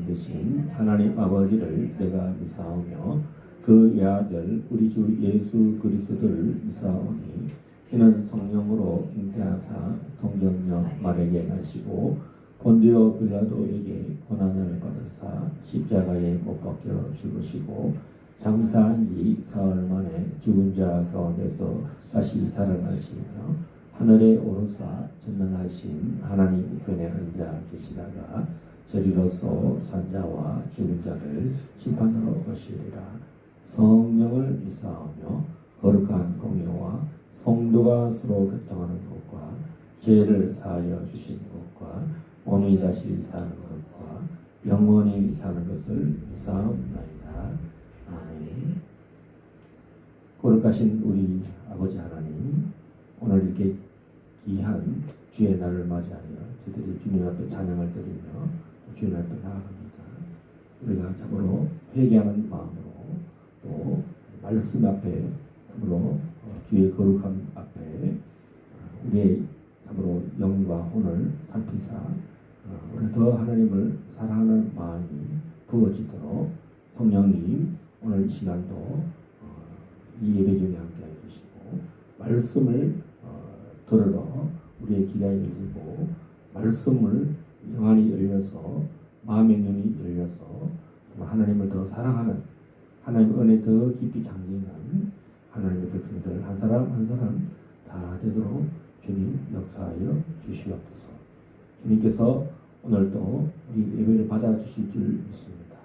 되신 하나님 아버지를 내가 미사오며 그 외아들 우리 주 예수 그리스도를 미사오니 이는 성령으로 잉태하사 동정녀 마리아에게 나시고 본디오 빌라도에게 고난을 받으사 십자가에 못 박혀 죽으시고 장사한 지 사흘 만에 죽은 자 가운데서 다시 살아나시며 하늘에 오르사 전능하신 하나님 우편에 앉아 계시다가 저리로서 산자와 죽은 자를 심판하러 오시리라. 성령을 미사하며 거룩한 공예와 성도가 서로 교통하는 것과 죄를 사하여 주시는 것과 몸이 다시 사는 것과 영원히 사는 것을 미사하옵나이다. 아멘. 거룩하신 우리 아버지 하나님, 오늘 이렇게 귀한 주의 날을 맞이하여 저희들이 주님 앞에 찬양을 드리며 주님 앞에 나아갑니다. 우리가 참으로 회개하는 마음으로 또 말씀 앞에 참으로 주의 거룩함 앞에 우리의 참으로 영과 혼을 살피사 우리 더 하나님을 사랑하는 마음이 부어지도록 성령님 오늘 이 시간도 이 예배 중에 함께 해주시고 말씀을 들으러 우리의 귀가 열리고 말씀을 영안이 열려서 마음의 눈이 열려서 하나님을 더 사랑하는 하나님의 은혜 더 깊이 잠기는 하나님의 백성들 한 사람 한 사람 다 되도록 주님 역사하여 주시옵소서. 주님께서 오늘도 우리 예배를 받아주실 줄 믿습니다.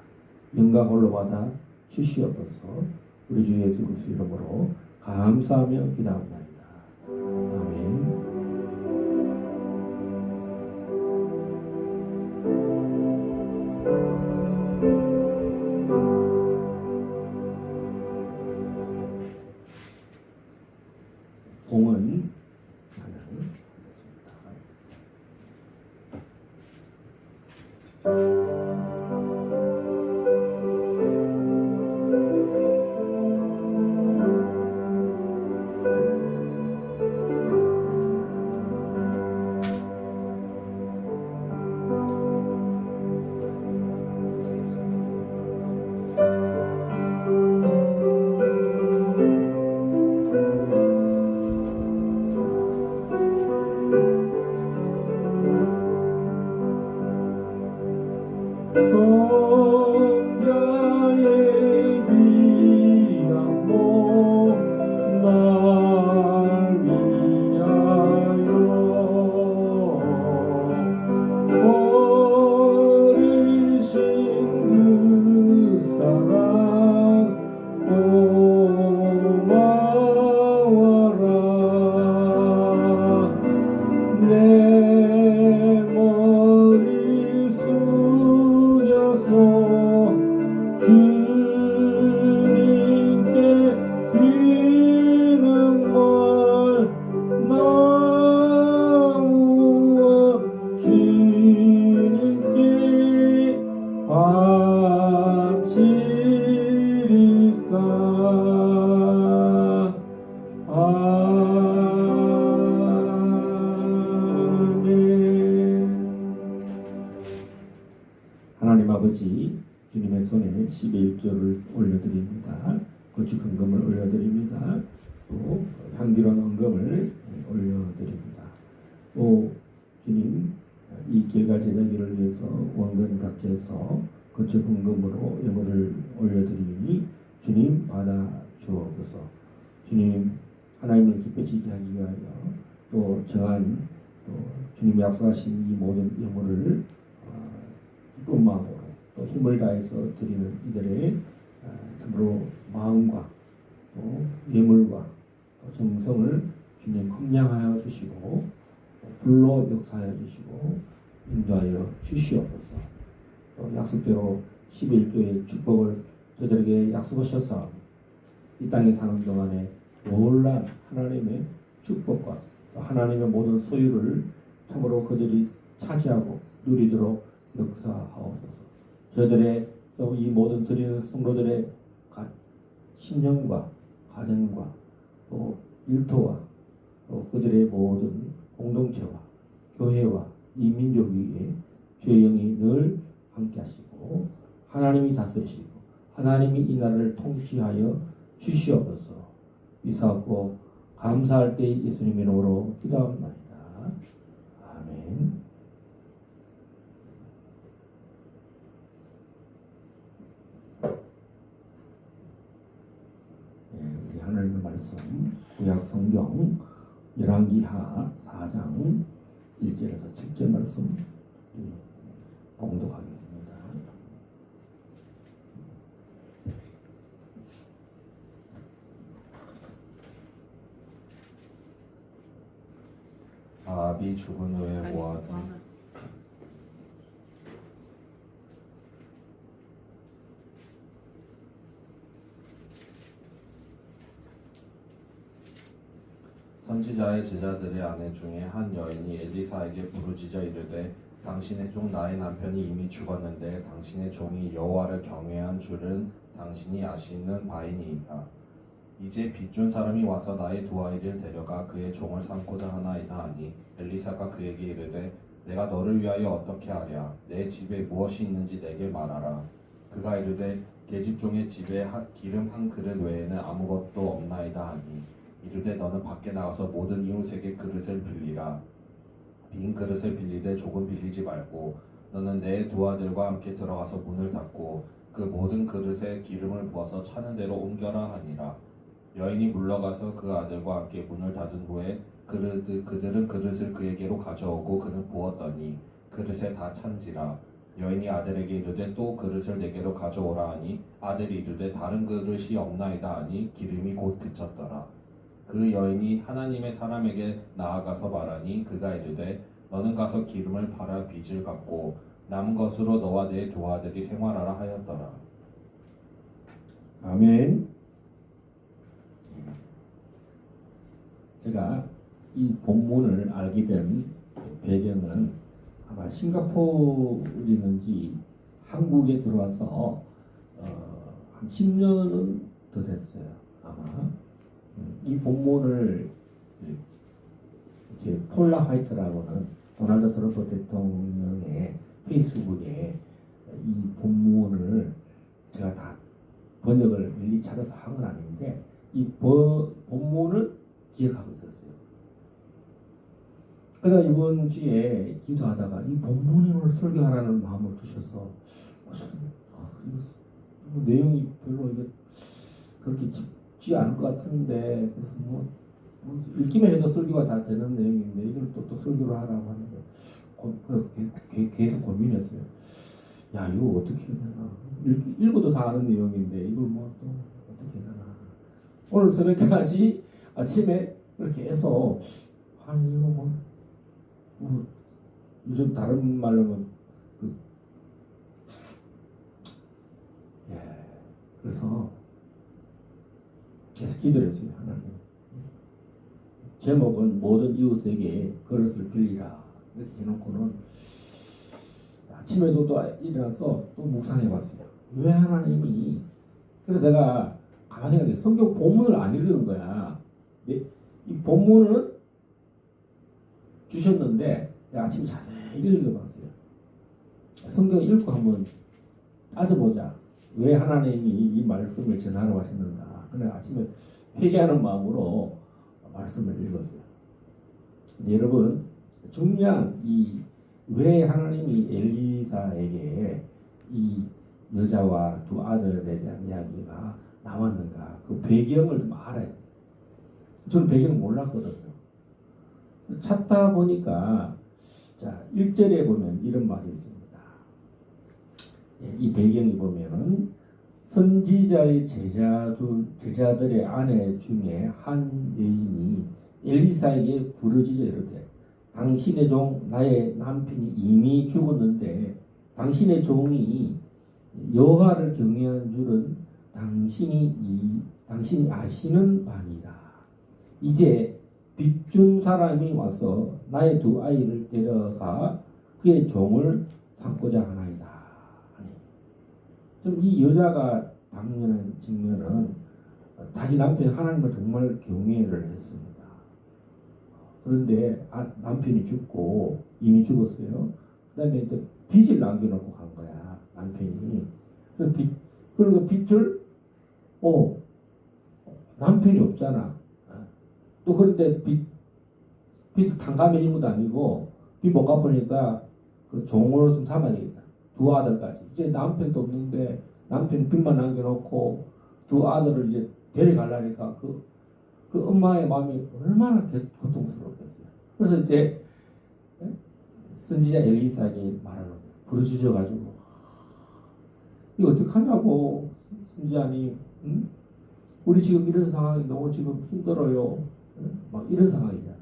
영광 홀로 받아 주시옵소서. 우리 주 예수 그리스도 이름으로 감사하며 기도합니다. 아멘. 봉은 찬양을 하겠습니다. 성자의 귀한 몸 날 위하여 버리신 그 사랑 고마워라. 내 머리 숙여서 주님께 비는 말 나무어 주님께 바치리까. 하나님 아버지 주님의 손에 11조를 올려드립니다. 고축 헌금을 올려드립니다. 또 향기로운 헌금을 올려드립니다. 또 주님 이 길갈 제자기를 위해서 원근 각지에서 고축 헌금으로 예물을 올려드리니 주님 받아 주옵소서. 주님 하나님을 기쁘시게 하기 위하여 또 정한 또 주님이 약속하신 이 모든 예물을 기쁜 마음으로 또 힘을 다해서 드리는 이들의 참으로 마음과 또 예물과 또 정성을 주님 함량하여 주시고 불로 역사하여 주시고 인도하여 주시옵소서. 또 약속대로 11조의 축복을 저들에게 약속하셔서 이 땅에 사는 동안에 놀란 하나님의 축복과 또 하나님의 모든 소유를 참으로 그들이 차지하고 누리도록 역사하옵소서. 저들의 또 이 모든 드리는 성도들의 신령과 가정과 또 일터와 또 그들의 모든 공동체와 교회와 이 민족 위에 주의 영이 늘 함께 하시고 하나님이 다스리시고 하나님이 이 나라를 통치하여 주시옵소서. 이사하고 감사할 때 예수님 이름으로 기도합니다. 아멘. 우리 하나님의 말씀 구약 성경 열왕기하 4장 1절에서 7절 말씀 봉독하겠습니다. 아합이 죽은 후에 모압이 선지자의 제자들의 아내 중에 한 여인이 엘리사에게 부르짖어 이르되 당신의 종 나의 남편이 이미 죽었는데 당신의 종이 여호와를 경외한 줄은 당신이 아시는 바이니이다. 이제 빚준 사람이 와서 나의 두 아이를 데려가 그의 종을 삼고자 하나이다 하니 엘리사가 그에게 이르되 내가 너를 위하여 어떻게 하랴. 내 집에 무엇이 있는지 내게 말하라. 그가 이르되 계집종의 집에 기름 한 그릇 외에는 아무것도 없나이다 하니 이르되 너는 밖에 나가서 모든 이웃에게 그릇을 빌리라. 빈 그릇을 빌리되 조금 빌리지 말고 너는 내 두 아들과 함께 들어가서 문을 닫고 그 모든 그릇에 기름을 부어서 차는 대로 옮겨라 하니라. 여인이 물러가서 그 아들과 함께 문을 닫은 후에 그들은 그릇을 그에게로 가져오고 그는 부었더니 그릇에 다 찬지라. 여인이 아들에게 이르되 또 그릇을 내게로 가져오라 하니 아들이 이르되 다른 그릇이 없나이다 하니 기름이 곧 그쳤더라. 그 여인이 하나님의 사람에게 나아가서 말하니 그가 이르되 너는 가서 기름을 팔아 빚을 갚고 남은 것으로 너와 내 두 아들이 생활하라 하였더라. 아멘. 제가 이 본문을 알게 된 배경은 아마 싱가포르인지 한국에 들어와서 한 10년은 더 됐어요. 아마 이 본문을 이렇게 폴라 화이트라고는 도널드 트럼프 대통령의 페이스북에 이 본문을 제가 다 번역을 일일이 찾아서 한 건 아닌데 이 본문을 기억하고 있었어요. 그러다 이번 주에 기도하다가 이 본문을 오늘 설교하라는 마음을 주셔서 이거 내용이 별로 이게 그렇게 깊지 않을 것 같은데 그래서 뭐 읽기만 해도 설교가 다 되는 내용인데 이걸 또 설교를 하라고 하는데 계속 고민했어요. 야 이거 어떻게 해야 되나 읽어도 다 아는 내용인데 이걸 뭐 또 어떻게 해야 되나 오늘 새벽까지 아침에 이렇게 해서 아니 이거 뭐 요즘 다른 말로는 그래서 계속 기도를 했어요. 하나님 제목은 모든 이웃에게 그릇을 빌리라 이렇게 해놓고는 아침에도 또 일어나서 또 묵상해봤어요. 왜 하나님이 그래서 내가 가만히 생각해 성경 본문을 안 읽는 거야. 이 본문은 주셨는데 내가 아침에 자세히 읽어봤어요. 성경 읽고 한번 따져보자. 왜 하나님이 이 말씀을 전하러 하셨는가. 그래 아침에 회개하는 마음으로 말씀을 읽었어요. 여러분 중요한 이 왜 하나님이 엘리사에게 이 여자와 두 아들에 대한 이야기가 나왔는가 그 배경을 좀 알아야 돼요. 저는 배경을 몰랐거든요. 찾다 보니까 자 1절에 보면 이런 말이 있습니다. 이 배경이 보면은 선지자의 제자들의 아내 중에 한 여인이 엘리사에게 부르짖어 이르되 당신의 종 나의 남편이 이미 죽었는데 당신의 종이 여호와를 경외한 줄은 당신이 아시는 바니라. 이제 빚준 사람이 와서 나의 두 아이를 데려가 그의 종을 삼고자 하나이다. 좀 이 여자가 당면한 측면은 자기 남편이 하나님을 정말 경외를 했습니다. 그런데 남편이 죽고 이미 죽었어요. 그 다음에 빚을 남겨놓고 간 거야 남편이. 그러니까 빚을 남편이 없잖아. 또 그런데 빚을 탕감해준 것도 아니고 빚 못 갚으니까 그 종으로 좀 삼아야 되겠다. 두 아들까지. 이제 남편도 없는데 남편 빚만 남겨놓고 두 아들을 이제 데려가려니까 그 엄마의 마음이 얼마나 고통스러웠겠어요. 그래서 이제 선지자 엘리사에게 말하는 거예요. 부르짖어가지고 이거 어떡하냐고 선지자님, 응? 우리 지금 이런 상황이 너무 지금 힘들어요. 응? 막 이런 상황이잖아.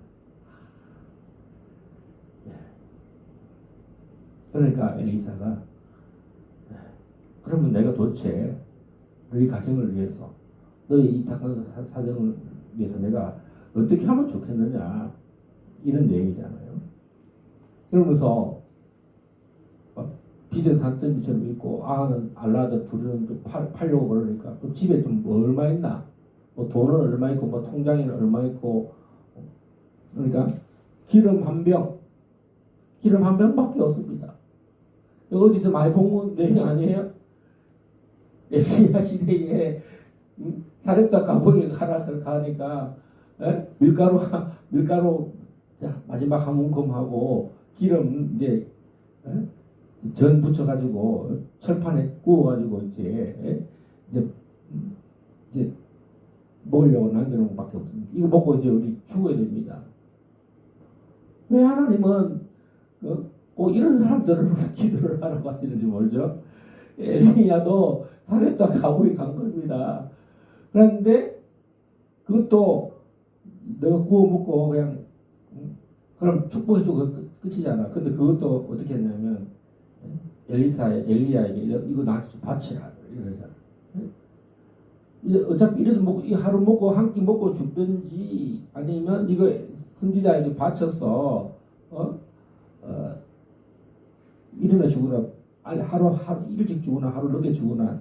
그러니까 엘리사가 그러면 내가 도대체 너희 가정을 위해서 너희 이 tak한 사정을 위해서 내가 어떻게 하면 좋겠느냐 이런 내용이잖아요. 그러면서 빚은 산더미처럼 있고 아는 알라도 둘은 팔려고 그러니까 그 집에 좀 뭐 얼마 있나, 뭐 돈은 얼마 있고 뭐 통장에는 얼마 있고, 그러니까 기름 한 병밖에 없습니다. 어디서 많이 본 내용 아니에요? 엘리야 시대에 사렙다 감옥에 가니까 밀가루 자, 마지막 한 움큼하고 기름 이제 전 붙여가지고 철판에 구워가지고 이제 먹으려고 남겨놓은 것밖에 없습니다. 이거 먹고 이제 우리 죽어야 됩니다. 왜 하나님은 꼭 이런 사람들을 기도를 하라고 하시는지 모르죠. 엘리야도 사렙다 감옥에 간 겁니다. 그런데 그것도 내가 구워 먹고 그냥 그럼 축복해주고 끝이잖아. 근데 그것도 어떻게 했냐면 엘리야에게 이거 나한테 좀 바치라 이러잖아. 이제 어차피 이래도 먹고 이 하루 먹고 한 끼 먹고 죽든지 아니면 이거 선지자에게 바쳐서 일어나 죽으나 아니 하루 일찍 죽으나 하루 늦게 죽으나.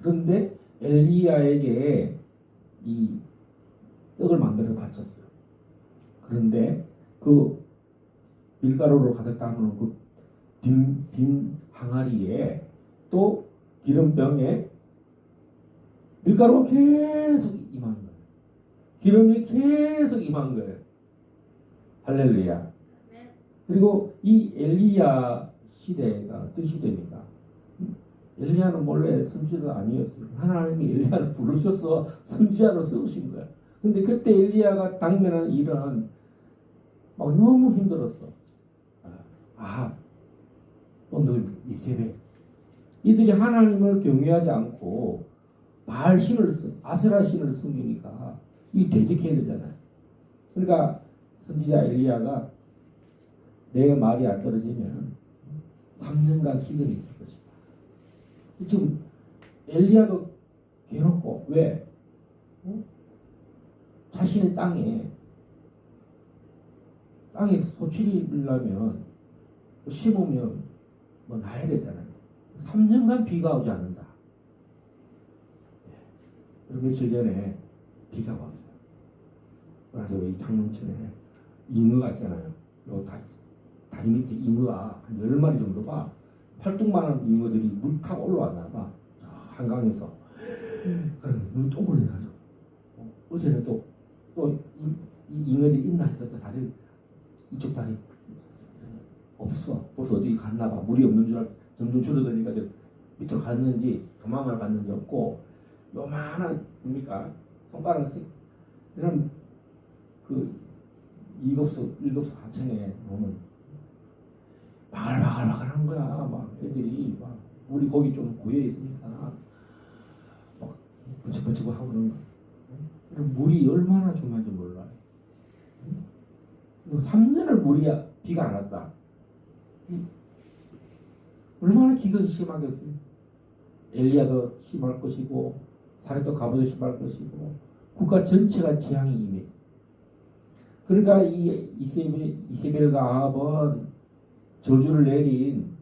그런데 엘리야에게 이 떡을 만들어서 바쳤어요. 그런데 그 밀가루로 가득 담은 그 빈 항아리에 또 기름병에 밀가루가 계속 임한 거예요. 기름이 계속 임한 거예요. 할렐루야. 그리고 이 엘리야 시대가 어떤 시대입니까? 엘리야는 원래 선지자가 아니었어요. 하나님이 엘리야를 부르셔서 선지자로 세우신 거야. 근데 그때 엘리야가 당면한 일은 막 너무 힘들었어. 오늘 이세벨 이들이 하나님을 경외하지 않고 바알 신을 아세라 신을 섬기니까 이 대적해야 되잖아요. 그러니까 선지자 엘리야가 내 말이 안 떨어지면 3년간 기근이 있을 것이다. 지금 엘리야도 괴롭고 왜? 자신의 땅에 소출이 일려면 심으면 뭐 나야 되잖아요. 3년간 비가 오지 않는다. 그리고 며칠 전에 비가 왔어요. 그래서 이 장롱천에 잉어가 있잖아요. 요 다리 밑에 잉어가 한 10마리 정도 봐. 팔뚝만한 잉어들이 물 타고 올라왔나 봐. 한강에서. 그럼 눈이 동그래가지고 어제는 또 이 잉어들이 있나 해서 또 다리 이쪽 다리 없어. 벌써 어디 갔나 봐. 물이 없는 줄 알고 점점 줄어드니까 밑으로 갔는지 도망을 갔는지 없고 요만한 뭡니까 손가락 이런 그 일곱수 하천에 보면 바글바글한 거야. 막 애들이 막 물이 거기 좀 고여 있으니까 막 번쩍번쩍 하고 그러는 거야. 물이 얼마나 중요한지 몰라요. 3년을 비가 안 왔다. 얼마나 기근이 심하겠어요. 엘리야도 심할 것이고 사렙도 가보도 심할 것이고 국가 전체가 재앙이 임해. 그러니까 이 이세벨과 아합은 저주를 내린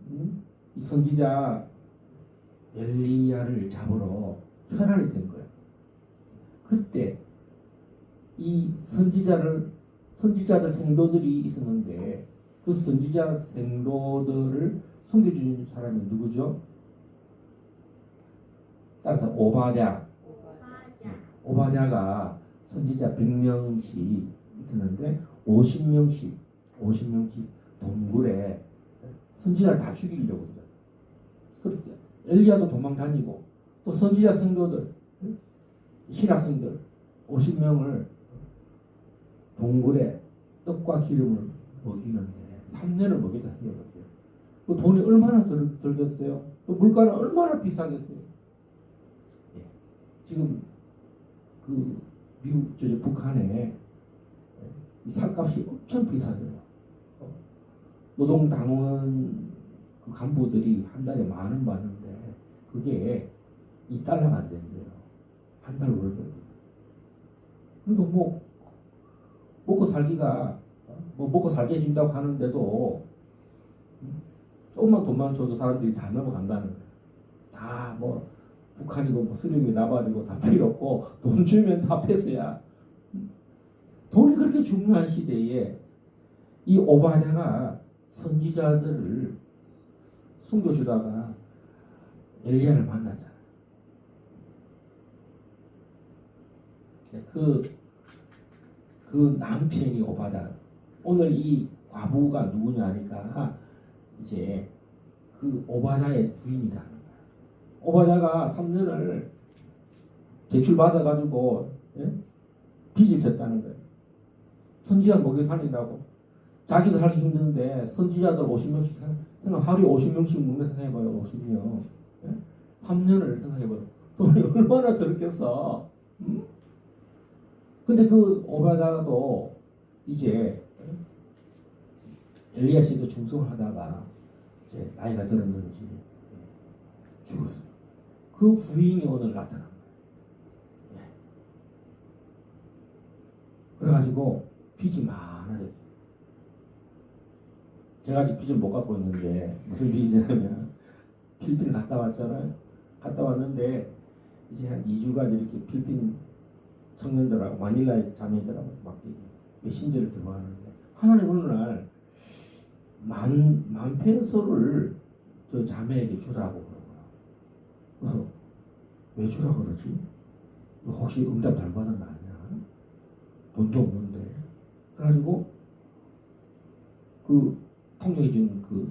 이 선지자 엘리야를 잡으러 혈안이 된 거예요. 그때 이 선지자들 생도들이 있었는데 그 선지자 생도들을 섬겨준 사람이 누구죠? 따라서 오바댜. 오바댜가 선지자 100명씩 있었는데 50명씩 동굴에 선지자를 다 죽이려고 그래요. 그렇게 엘리야도 도망 다니고 또 선지자 성도들 신학생들 50명을 동굴에 떡과 기름을 먹이는데 3년을 먹이다 해보세요. 그 돈이 얼마나 들겠어요? 또 물가는 얼마나 비싸겠어요? 예. 지금 그 미국 북한에 이 살값이 엄청 비싸대요. 노동당원 그 간부들이 한 달에 10,000원 받는데 그게 $2가 안 된대요. 한 달 월급이. 그러니까 뭐 먹고 살기가 뭐 먹고 살게 해준다고 하는데도 조금만 돈만 줘도 사람들이 다 넘어간다는 거예요. 다 뭐 북한이고 뭐 수령이 나발이고 다 필요 없고 돈 주면 다 패스야. 돈이 그렇게 중요한 시대에 이 오바댜가 선지자들을 숨겨주다가 엘리야를 만나잖아. 그 남편이 오바댜. 오늘 이 과부가 누구냐 하니까 이제 그 오바댜의 부인이라는 거야. 오바댜가 3년을 대출 받아가지고 빚을 졌다는 거예요. 선지자 먹여 살리라고. 자기도 살기 힘든데 선지자들 50명씩 하루에 50명씩 먹는 생각해봐요. 50명. 3년을 생각해봐요. 돈이 얼마나 들었겠어. 근데 그 오바댜도 이제 엘리야 씨도 중성을 하다가 이제 나이가 들었는지 죽었어요. 그 부인이 오늘 나타난 거예요. 그래가지고 빚이 많아졌어요. 제가 아직 빚을 못 갖고 있는데 무슨 빚이냐면 필리핀 갔다 왔잖아요. 갔다 왔는데 이제 한 2주간 이렇게 필리핀 청년들하고 마닐라의 자매들하고 막 메신저를 들어가는데 하나님 어느 날 만 페소를 저 자매에게 주라고 그러는 거야. 그래서 왜 주라고 그러지? 혹시 응답 잘 받은 거 아니야? 돈도 없는데. 그래가지고 그 통역해준 그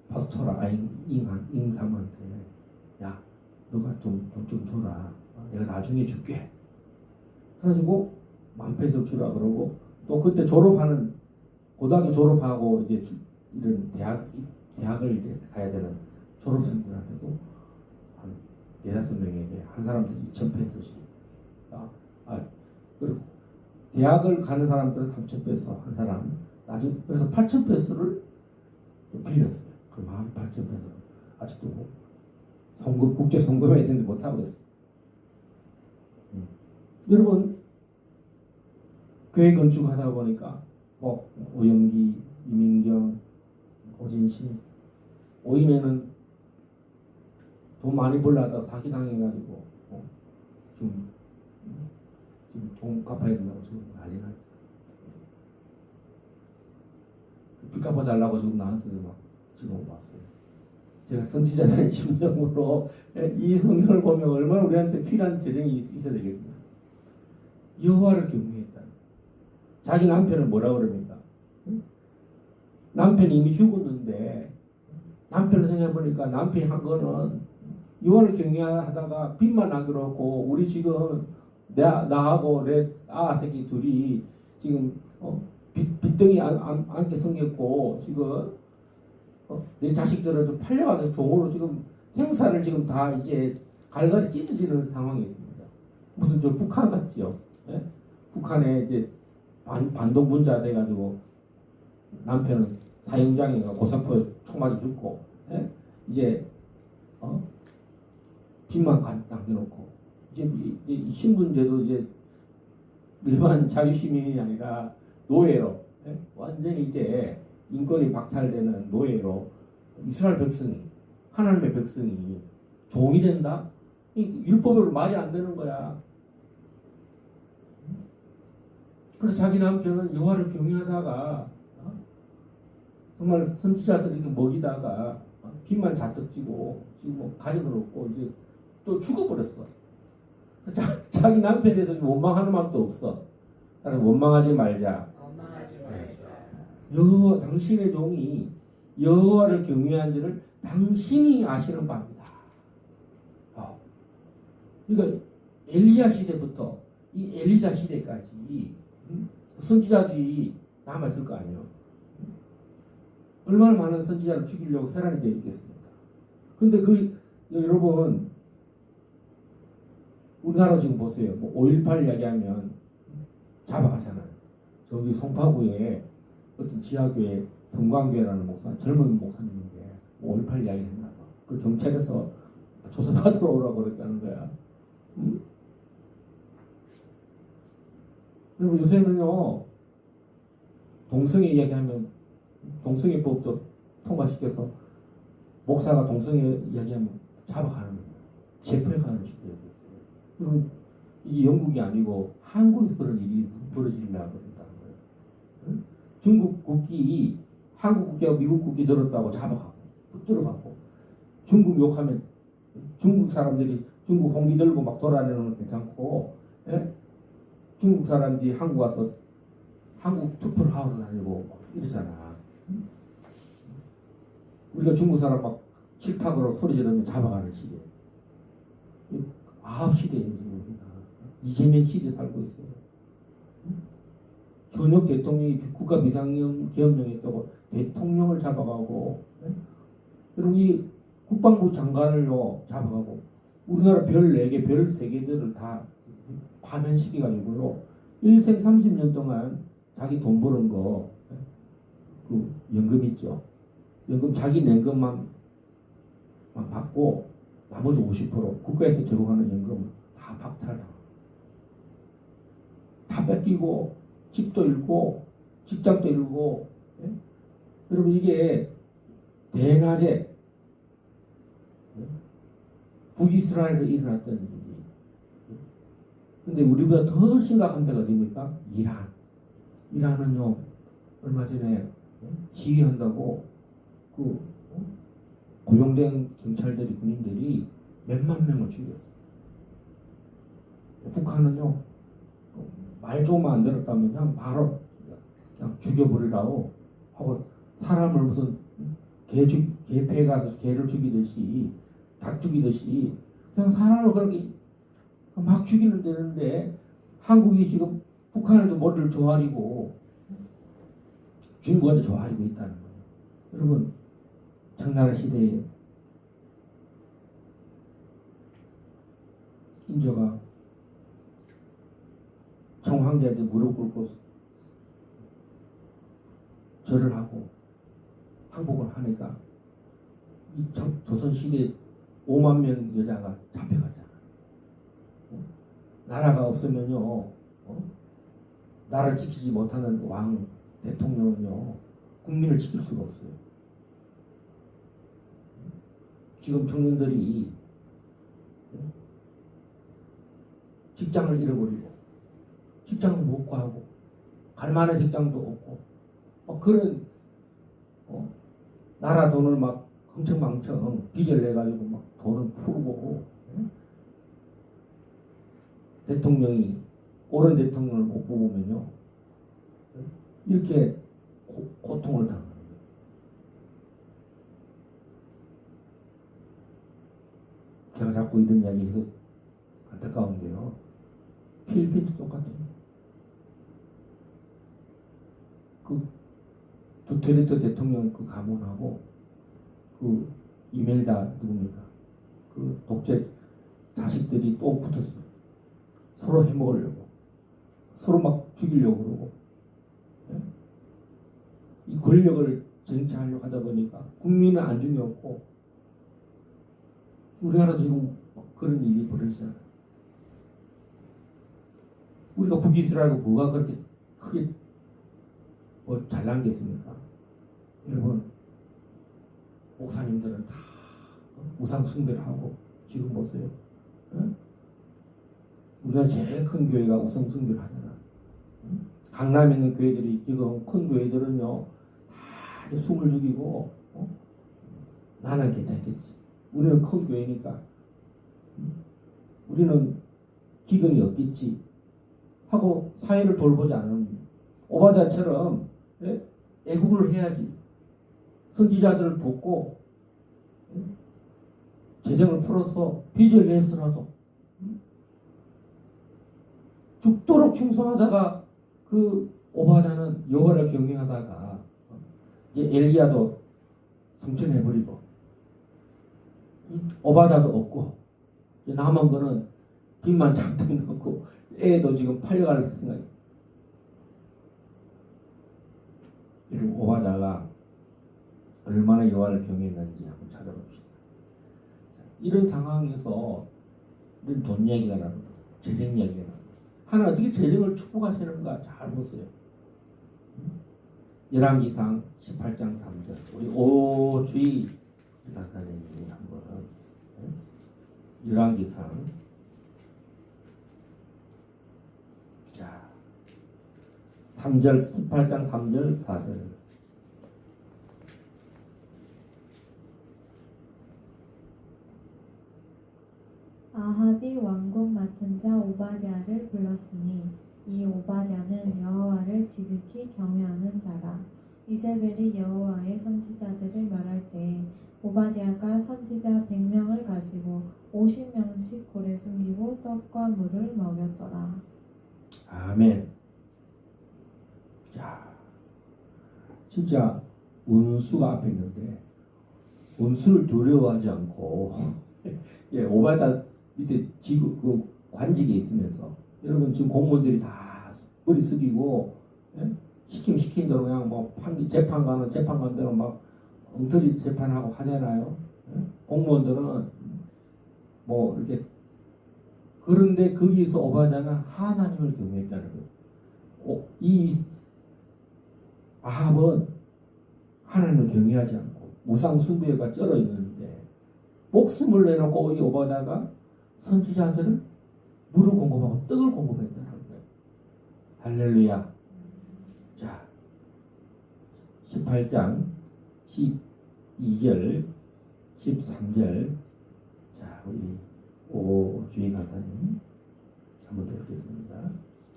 파스토라 잉삼한테 야 너가 좀 줘라. 내가 나중에 줄게. 그래가지고 10,000페소 주라 그러고 또 그때 졸업하는 고등학교 졸업하고 이제 이런 대학을 이제 가야 되는 졸업생들한테도 한 4-5명에게 한 사람씩 2,000페소씩. 그리고 대학을 가는 사람들은 3,000페소 한 사람. 나중 그래서 8,000페소를 빌렸어요. 그 18,000페소 아직도 송금 국제 송금에 있는데 못 하고 있어요. 여러분 교회 건축하다 보니까 오영기, 이민경, 오진신 오인에는 돈 많이 벌려다가 사기 당해가지고 지금 돈 갚아야 된다고 지금 난리 나죠. 빚 갚아달라고 지금 나한테도 막 지금 왔어요. 제가 선지자의 심정으로 이 성경을 보면 얼마나 우리한테 필요한 재정이 있어야 되겠습니까? 여호와를 경외했다. 자기 남편을 뭐라 그럽니까? 남편이 이미 죽었는데 남편을 생각해보니까 남편이 한 거는 여호와를 경외하다가 빚만 나기로 했고 우리 지금 나하고 내 새끼 둘이 지금 빚덩이 안게 생겼고 지금 내 자식들은 팔려가지고 종으로 지금 생사를 지금 다 이제 갈갈이 찢어지는 상황이 있습니다. 무슨 저 북한 같지요? 예? 북한에 이제 반동분자 돼가지고 남편은 사형장에 고사포에 총 맞아 죽고 이제 빚만 남겨놓고 이제 이 신분제도 이제 일반 자유시민이 아니라 노예로 완전히 이제 인권이 박탈되는 노예로 이스라엘 백성이 하나님의 백성이 종이 된다? 이 율법으로 말이 안 되는 거야. 그래서 자기 남편은 여호와를 경외하다가 정말 선지자들이 먹이다가 빚만 잔뜩 지고 지금 뭐 가족은 없고 이제 또 죽어버렸어. 자기 남편에 대해서 원망하는 마음도 없어. 따라서 원망하지 말자. 여호와 당신의 종이 여호와를 경외한 지를 당신이 아시는 바입니다. 그러니까 엘리야 시대부터 이 엘리사 시대까지 선지자들이 남았을 거 아니에요. 얼마나 많은 선지자를 죽이려고 혈안이 되어 있겠습니까? 근데 여러분 우리나라 지금 보세요. 뭐 5.18 이야기하면 잡아가잖아요. 저기 송파구에 어떤 지하교회 성광교회라는 젊은 목사님인데 5.18 이야기를 했나 봐. 그 경찰에서 조사받으러 오라고 그랬다는 거야. 그리고 요새는요 동성애 이야기하면 동성애법도 통과시켜서 목사가 동성애 이야기하면 잡아가는 거예요. 체포해가는 시대가 됐어요. 그럼 이게 영국이 아니고 한국에서 그런 일이 벌어지려고 그런다는 거예요. 중국 국기, 한국 국기하고 미국 국기 들었다고 잡아가고 붙들어가고 중국 욕하면 중국 사람들이 중국 홍기 들고 막 돌아다니는 건 괜찮고 중국 사람들이 한국 와서 한국 투표를 하러 다니고 막 이러잖아. 우리가 중국 사람 막 실탁으로 소리 지르면 잡아가는 시대. 아합 시대예요 지금 우리가. 이재명 시대에 살고 있어요. 현역 대통령이 국가 비상기업령했다고 대통령을 잡아가고, 그리고 이 국방부 장관을요 잡아가고, 우리나라 별 4개, 별 3개들을 다 파면시켜가지고요 일생 30년 동안 자기 돈 버는 거, 그 연금 있죠. 연금 자기 낸 것만 받고 나머지 50% 국가에서 제공하는 연금 다 박탈당하고 다 뺏기고 집도 잃고 직장도 잃고. 여러분 이게 대낮에 북이스라엘에서 일어났던 일이. 근데 우리보다 더 심각한 데가 어디입니까? 이란. 이란은요 얼마 전에 지휘한다고 고용된 경찰들이 군인들이 몇만 명을 죽였어요. 북한은요 말 조금만 안 들었다면 그냥 바로 그냥 죽여버리라고 하고, 사람을 무슨 개패에 가서 개를 죽이듯이 닭 죽이듯이 그냥 사람을 그렇게 막 죽이는 데는데, 한국이 지금 북한에도 머리를 조아리고 중국한테 조아리고 있다는 거예요. 여러분 청나라 시대에 인조가 청황제한테 무릎 꿇고 절을 하고 항복을 하니까 이 조선시대에 5만 명 여자가 잡혀갔잖아. 나라가 없으면요 나라를 지키지 못하는 왕 대통령은요 국민을 지킬 수가 없어요. 지금 청년들이 직장을 잃어버리고 직장을 못 구하고 갈 만한 직장도 없고 그런 나라 돈을 막 흥청망청 빚을 내가지고 막 돈을 풀고 대통령이 옳은 대통령을 못 뽑으면요 이렇게 고통을 당하는 거예요. 제가 자꾸 이런 이야기 해서 안타까운데요. 필리핀도 똑같아요. 그 두테르테 대통령 그 가문하고 그 이멜다 누굽니까? 그 독재 자식들이 또 붙었어. 서로 해먹으려고. 서로 막 죽이려고 그러고. 이 권력을 쟁취하려고 하다 보니까 국민은 안중에 없고, 우리나라도 지금 그런 일이 벌어지잖아요. 우리가 북이스라엘하고 뭐가 그렇게 크게 잘난 게 있습니까? 여러분 목사님들은 다 우상 숭배를 하고 지금 보세요. 우리나라 제일 큰 교회가 우상 숭배를 하잖아. 강남에 있는 교회들이, 지금 큰 교회들은요 다 숨을 죽이고 나는 괜찮겠지. 우리는 큰 교회니까. 우리는 기금이 없겠지. 하고 사회를 돌보지 않은 오바댜처럼 애국을 해야지. 선지자들을 돕고 재정을 풀어서 빚을 내서라도 죽도록 충성하다가 그 오바댜는 여호와를 경외하다가 이제 엘리야도 승천해버리고 오바댜도 없고 남은 거는 빚만 잔뜩 넣고 애도 지금 팔려갈 생각이. 이런 오바댜가 얼마나 여호와를 경외했는지 한번 찾아봅시다. 이런 상황에서 이런 돈 얘기가 나옵니다. 재정 얘기가 나옵니다. 하나님 어떻게 재정을 축복하시는가 잘 보세요. 열왕기상 18장 3절 우리 오주희 강사님이 한번 열왕기상 자 3절 18장 3절 4절 아합이 왕국 맡은 자 오바댜를 불렀으니 이 오바댜는 여호와를 지극히 경외하는 자라. 이세벨이 여호와의 선지자들을 멸할 때에 오바댜가 선지자 100명을 가지고 50명씩 고래 숨기고 떡과 물을 먹였더라. 아멘. 자, 진짜 원수가 앞에 있는데 원수를 두려워하지 않고 예, 오바댜 밑에 지구 그 관직에 있으면서 여러분 지금 공무원들이 다 머리 숙이고 시킨 대로 그냥 뭐 재판 가는 재판관들은 막 엉터리 재판하고 하잖아요. 공무원들은 뭐 이렇게 그런데 거기서 오바댜는 하나님을 경외했다는 거예요. 이 아합은 하나님을 경외하지 않고 우상 숭배가 쩔어 있는데 목숨을 내놓고 이 오바댜가 선지자들을 물을 공급하고 떡을 공급했다는 거예요. 할렐루야. 자, 18장 12절 13절 자, 우리 오주희 강사님 한번 더 읽겠습니다.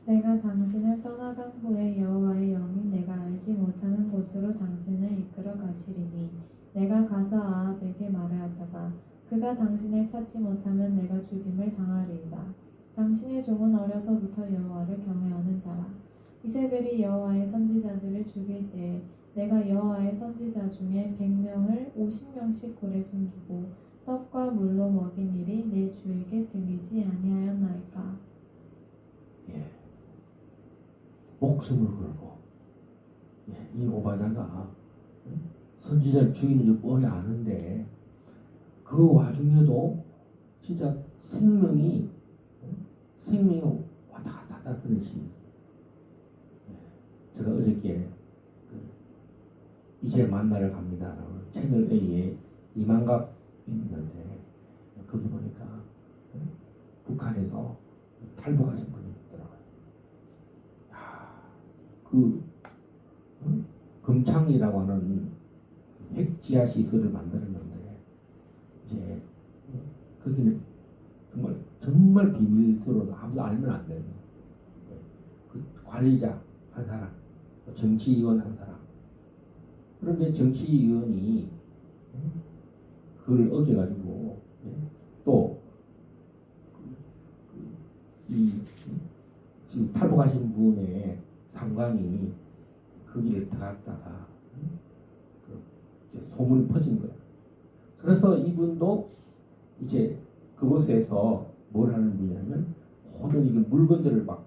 내가 당신을 떠나간 후에 여호와의 영이 내가 알지 못하는 곳으로 당신을 이끌어 가시리니 내가 가서 아합에게 말하였다가 그가 당신을 찾지 못하면 내가 죽임을 당하리이다. 당신의 종은 어려서부터 여호와를 경외하는 자라. 이세벨이 여호와의 선지자들을 죽일 때에 내가 여호와의 선지자 중에 100명을 50명씩 고래 숨기고 떡과 물로 먹인 일이 내 주에게 들리지 아니하였나이까. 예. 목숨을 걸고 예. 이 오바댜가 선지자를 죽이는 줄 뻔히 아는데 그 와중에도 진짜 생명이 왔다 갔다 그런 시. 제가 어저께 이제 만나러 갑니다라는 채널 A에 이만갑 있는데 거기 보니까 북한에서 탈북하신 분이 있더라고요. 그 금창이라고 하는 핵지하 시설을 만들었는데 이제 거기는 정말 비밀스러워서 아무도 알면 안 돼요. 그 관리자 한 사람, 정치위원 한 사람. 그런데 정치위원이 그걸 어겨가지고 또 이 지금 탈북하신 분의 상관이 거기를 들어갔다가 소문이 퍼진 거야. 그래서 이분도 이제 그곳에서 뭘 하는 분이냐면 모든 이게 물건들을 막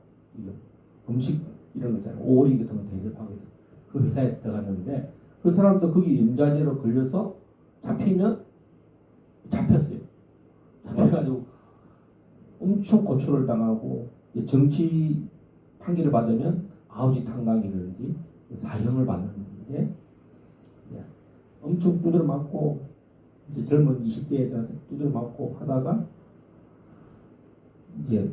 음식 이런 거 있잖아요. 오리 같은 거 대접하고 있어. 그 회사에 들어갔는데 그 사람도 거기 연좌제로 걸려서 잡히면 잡혔어요. 잡혀가지고 엄청 고초를 당하고 정치 판결을 받으면 아우지 탄강이라든지 사형을 받는데 엄청 두드려 맞고 이제 젊은 20대 애들한테 두드려 맞고 하다가 이제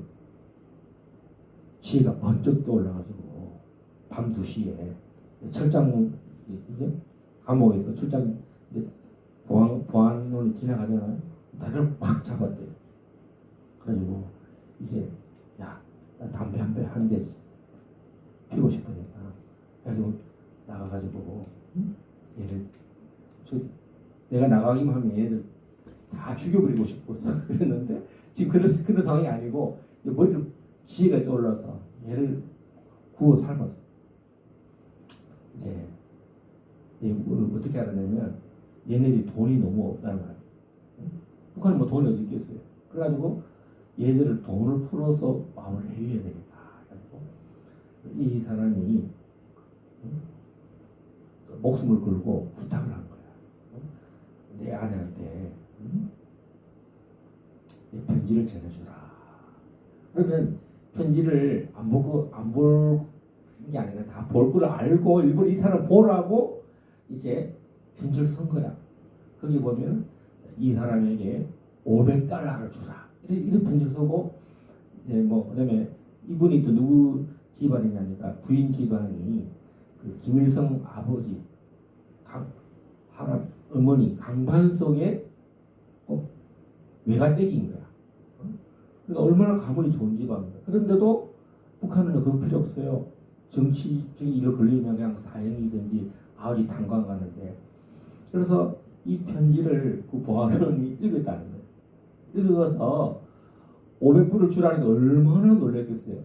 지혜가 번쩍 떠올라가지고 밤 2시에 철장 이제 감옥에서 철장 보안론이 지나가잖아요. 다리를 팍 잡았대요. 그래가지고 이제 야, 나 담배 한 대 피고 싶으니까 그래서 나가가지고 얘를 내가 나가기만 하면 얘를 다 죽여버리고 싶었어. 그랬는데 지금 그런 상황이 아니고 머리를 지혜가 떠올라서 얘를 구워 삶았어. 이제 어떻게 알았냐면 얘네들이 돈이 너무 없다는 거야. 북한은 뭐 돈이 어디 있겠어요. 그래가지고 얘들을 돈을 풀어서 마음을 해줘야 되겠다. 그래가지고 이 사람이 목숨을 걸고 부탁을 한 거야. 내 아내한테 내 편지를 전해주라. 그러면 편지를 안 볼 게 아니라 다 볼 걸 알고 일부러 이 사람 보라고 이제 편지를 쓴 거야. 거기 보면 이 사람에게 $500를 주라. 이런 편지를 쓰고 이제 뭐 그다음에 이분이 또 누구 집안이냐니까 부인 집안이 그 김일성 아버지 어머니 강반석의 외가댁인 거야. 그러니까 얼마나 가문이 좋은 집안이야. 그런데도 북한은 그거 필요 없어요. 정치적인 일을 걸리면 그냥 사형이든지 아버지 탄광 가는데. 그래서 이 편지를 그 보안원이 읽었다는 거예요. 읽어서 500불을 주라는 게 얼마나 놀랐겠어요.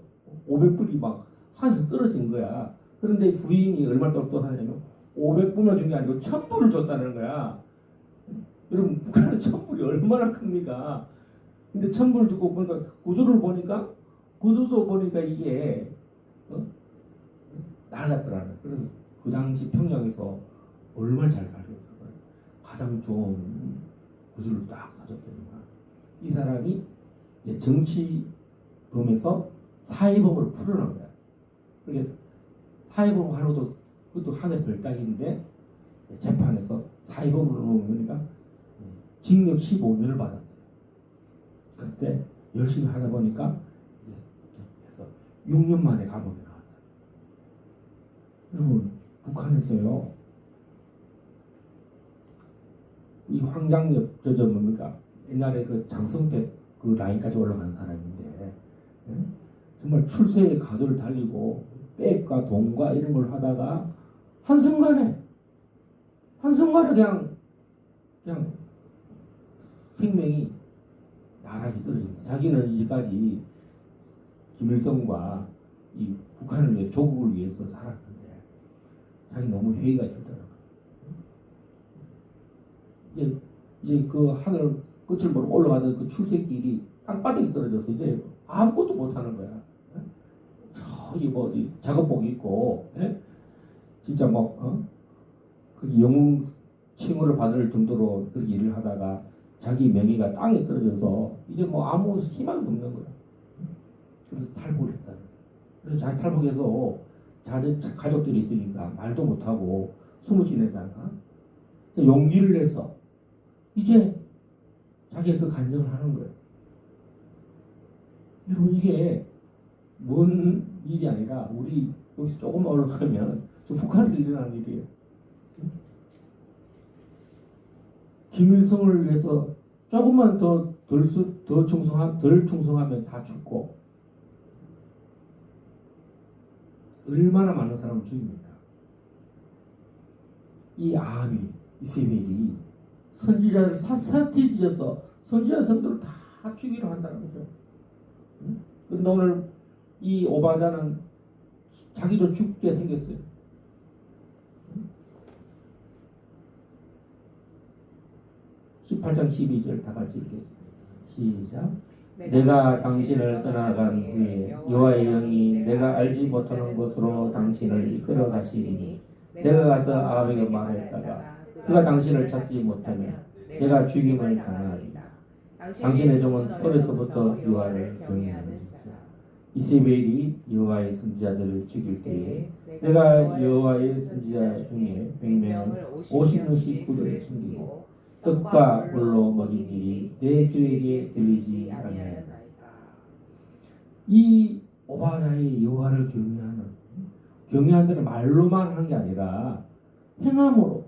500불이 막 하늘에서 떨어진 거야. 그런데 부인이 얼마나 똑똑하냐면 500불만 준 게 아니고 1000불을 줬다는 거야. 여러분 북한은 1000불이 얼마나 큽니까? 근데 1000불 주고 보니까 구두도 보니까 이게 나갔더라는. 그래서 그 당시 평양에서 얼마나 잘 살겠어. 가장 좋은 구두를 딱 사줬더니만 이 사람이 이제 정치범에서 사회범으로 풀어난 거야. 그게 사회범 하는 것도 그것도 하늘 별따기인데 재판에서 사회범으로 놓으니까 징역 15년을 받았대요. 그때 열심히 하다 보니까 그래서 6년 만에 감옥에 나왔다. 여러분 북한에서요 이 황장엽 저 뭡니까 옛날에 그 장성택 그 라인까지 올라간 사람인데 정말 출세의 가도를 달리고 백과 돈과 이런 걸 하다가 한순간에 그냥 생명이 나락이 떨어집니다. 자기는 이제까지 김일성과 이 북한을 위해 조국을 위해서 살았는데 자기 너무 회의가 들더라고요. 이제 그 하늘 끝을 보고 올라가던 그 출세길이 땅바닥에 떨어져서 이제 아무것도 못하는 거야. 저기 뭐 작업복 입고 진짜 그 영웅 칭호를 받을 정도로 그 일을 하다가 자기 명예가 땅에 떨어져서 이제 뭐 아무 희망이 없는 거야. 그래서 탈북을 했다. 그래서 자기 탈북해서 가족들이 있으니까 말도 못하고 숨을 지내다가 용기를 내서 이제 자기가 그 간증을 하는 거예요. 여러분 이게 먼 일이 아니라 우리 여기서 조금 올라가면 저 북한에서 일어나는 일이에요. 김일성을 위해서 조금만 덜 충성하면 다 죽고 얼마나 많은 사람을 죽입니까? 이 아합이 이세벨이 선지자를 사사티 뒤져서 선지자 성도를 다 죽이려 한다는 거죠. 그런데 오늘 이 오바다는 자기도 죽게 생겼어요. 18장 12절 다 같이 읽겠습니다. 시작. 내가 당신을 떠나간 후에 여호와의 영이 내가 알지 못하는 곳으로 당신을 이끌어 가시리니 내가 가서 아합에게 말했다가 그가 당신을 찾지 못하면 내가 죽임을 당하리라. 당신의 종은 어려서부터 여호와를 경외하는 자. 이세벨이 여호와의 선지자들을 죽일 때에 내가 여호와의 선지자 중에 100명을 50명씩 구도에 숨기고 떡과 물로 먹인 일이 내 귀에게 들리지 아니하였나이까. 이 오바다의 여호와를 경외하는 말로만 하는 게 아니라 행함으로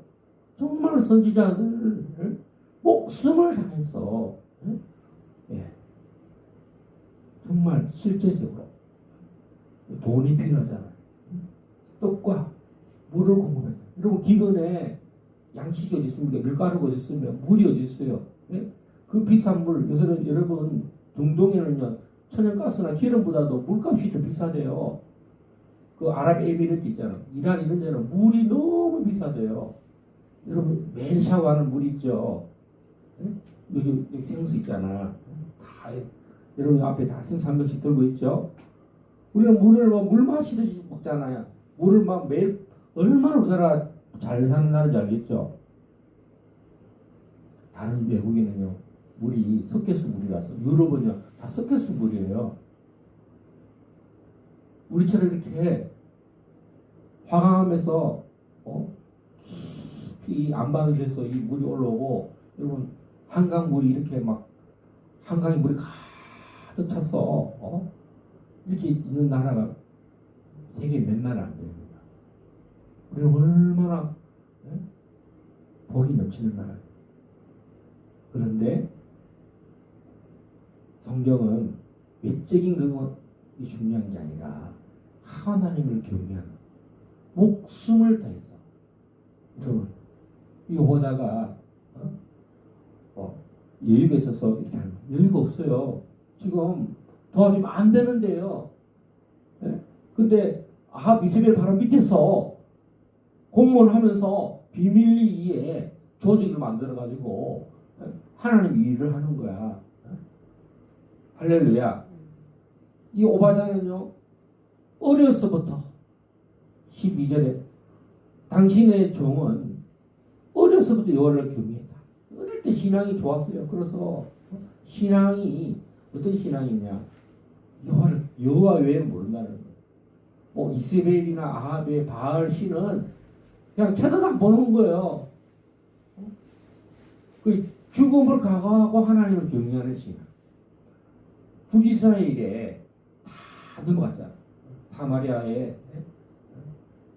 정말 선지자들을 목숨을 다해서 예, 정말 실제적으로 돈이 필요하잖아요. 떡과 물을 공급했다. 여러분 기근에 양식이 어디 있습니까? 밀가루가 어디 있습니까? 물이 어디 있어요? 예? 그 비싼 물 요새는 여러분 중동에는요 천연가스나 기름보다도 물값이 더 비싸대요. 그 아랍에미리트 있잖아요. 이란 이런 데는 물이 너무 비싸대요. 여러분 매일 샤워하는 물 있죠. 예? 여기 생수 있잖아. 다 여러분 앞에 다 생수 한 병씩 들고 있죠. 우리는 물을 물 마시듯이 먹잖아요. 물을 막 매일 얼마나 우리나라 잘 사는 나라인지 알겠죠? 다른 외국에는요 물이 석회수 물이라서 유럽은요 다 석회수 물이에요. 우리처럼 이렇게 화강암에서 깊이 안방에서 이 물이 올라오고 여러분 한강 물이 이렇게 막 한강에 물이 가득 찼어 이렇게 있는 나라가 세계 몇 나라 안 됩니다. 우리는 얼마나 복이 넘치는 나라예요. 그런데 성경은 외적인 그것이 중요한 게 아니라 하나님을 경외하는 목숨을 다해서 여러분 이거 보다가 여유가 있어서 이렇게 하는 거예요. 여유가 없어요. 지금 도와주면 안 되는데요. 근데 아합 이세벨 바로 밑에서 공무원하면서 비밀리에 조직을 만들어가지고 하나님 일을 하는 거야. 할렐루야. 이 오바다는요 어려서부터 12절에 당신의 종은 어려서부터 여호와를 경외했다. 어릴 때 신앙이 좋았어요. 그래서 신앙이 어떤 신앙이냐 여호와 외에는 모른다는 거예요. 뭐 이세벨이나 아합의 바알 신은 그냥 쳐다도 안 보는 거예요. 그 죽음을 각오하고 하나님을 경외하는 신앙. 북이스라엘에 다 넘어갔잖아. 사마리아에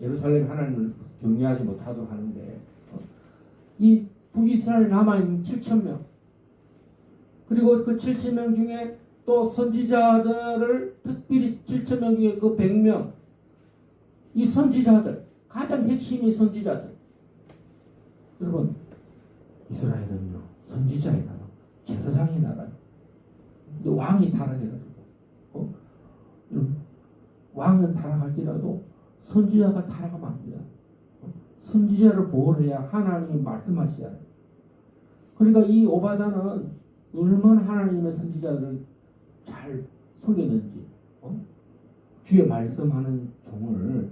예루살렘 하나님을 경외하지 못하도록 하는데 이 북이스라엘 남아있는 7,000명 그리고 그 7,000명 중에 또 선지자들을 특별히 7,000명 중에 그 100명 이 선지자들 가장 핵심이 선지자들 여러분 이스라엘은요 선지자의 나라 제사장의 나라예요. 근데 왕이 타락해가지고 왕은 타락할지라도 선지자가 타락하면 안 됩니다. 선지자를 보호해야 하나님이 말씀하시잖아요. 그러니까 이 오바다는 얼마나 하나님의 선지자를 잘 섬겼는지 주의 말씀하는 종을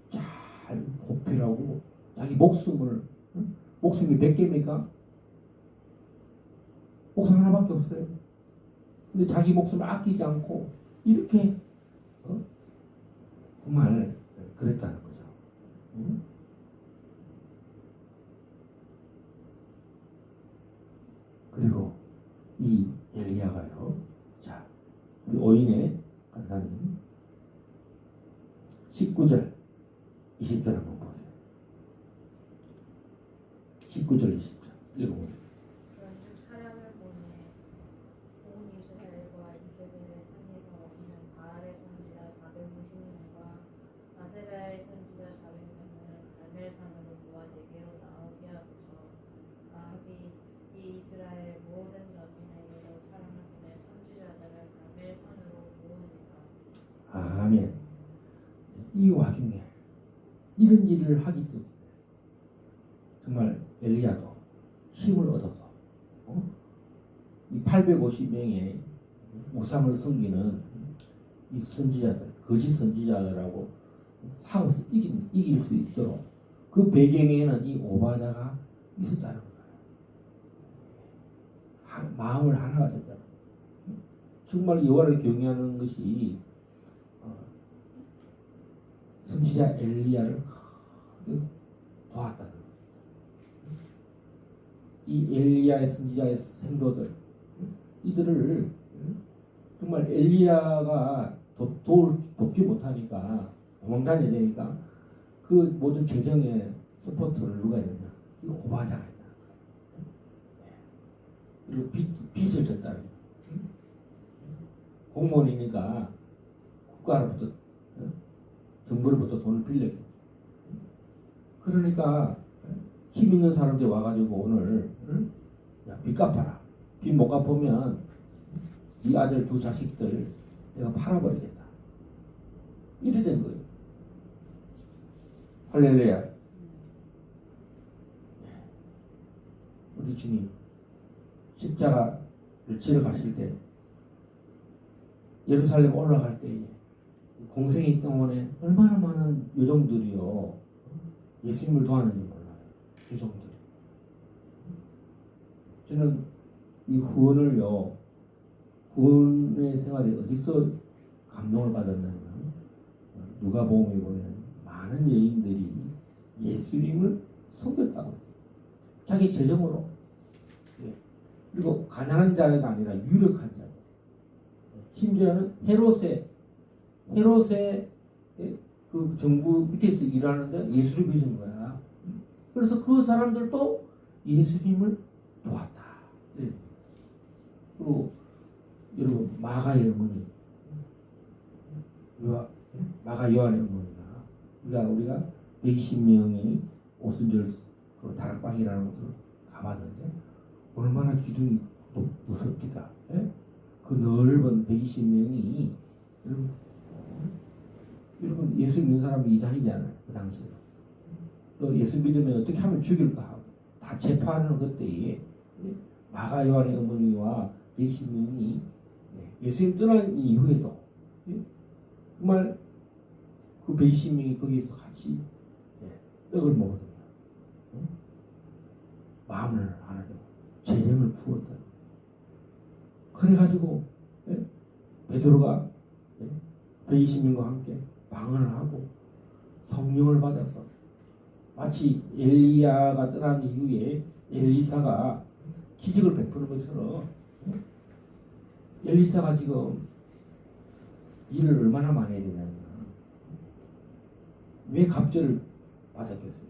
잘 고필하고 자기 목숨을 목숨이 100개입니까? 목숨 하나밖에 없어요. 근데 자기 목숨을 아끼지 않고 이렇게 정말 그랬다는 거죠. 그리고 이 엘리야가요. 자, 우리 오인의 간사님 19절 20절 한번 보세요. 19절 20절 읽어보세요. 그런즉 사람을 보내 온 이스라엘과 이세벨의 상에서 있는 바알의 선지자 450명과 아세라의 선지자 400명을 갈멜산으로 모아 내게로 나오게 하소서. 아합이 이 이스라엘 모든 자손에게로 사람을 보내 선지자들을 갈멜산으로 모으니라. 아멘. 이 와중에 이런 일을 하기 때문에 정말 엘리야도 힘을 얻어서 이 850명의 우상을 섬기는 이 선지자들, 거짓 선지자들하고 싸워서 이길 수 있도록 그 배경에는 이 오바다가 있었다는 거예요. 마음을 하나가 됐다. 정말 여호와를 경외하는 것이 선지자 엘리야를 도왔다는 거예요. 이 엘리야의 선지자의 생도들 이들을 정말 엘리야가 돕지 못하니까 도망다녀야 되니까 그 모든 재정의 서포트를 누가 했느냐 이 오바다가 했다는 거예요. 그리고 빚을 졌다는 거예요. 공무원이니까 국가로부터 정부로부터 돈을 빌렸겠죠. 그러니까 힘 있는 사람들이 와가지고 오늘 야, 빚 갚아라. 빚 못 갚으면 네 아들 두 자식들 내가 팔아버리겠다. 이래 된 거예요. 할렐루야. 우리 주님 십자가를 지러 가실 때 예루살렘 올라갈 때에 공생의 동안에 얼마나 많은 여종들이요 예수님을 도왔는지 몰라요. 여종들이. 저는 이 후원을요, 후원의 생활이 어디서 감동을 받았냐면 누가복음에 보면 많은 여인들이 예수님을 속였다고 했어요. 자기 재정으로. 그리고 가난한 자가 아니라 유력한 자. 심지어는 헤롯의 그 정부 밑에서 일하는데 예수를 믿은 거야. 그래서 그 사람들도 예수님을 도왔다. 그리고 여러분 마가의 어머니, 마가 요한의 어머니가 우리가 120명이 오순절 그 다락방이라는 곳을 가봤는데 얼마나 기둥이 무섭기다. 그 넓은 120명이 여러분 예수 믿는 사람이 이단이잖아요. 그 당시에. 또 예수 믿으면 어떻게 하면 죽일까 하고 다 재판하는 그때에 마가 요한의 어머니와 120명이 예수님 떠난 이후에도 정말 그 120명이 거기에서 같이 떡을 먹었습니다. 마음을 하나도 재정을 부었다. 그래가지고 베드로가 120명과 함께 방언을 하고 성령을 받아서 마치 엘리야가 떠난 이후에 엘리사가 기적을 베푸는 것처럼 엘리사가 지금 일을 얼마나 많이 해야 되냐면 왜 갑절을 받았겠어요?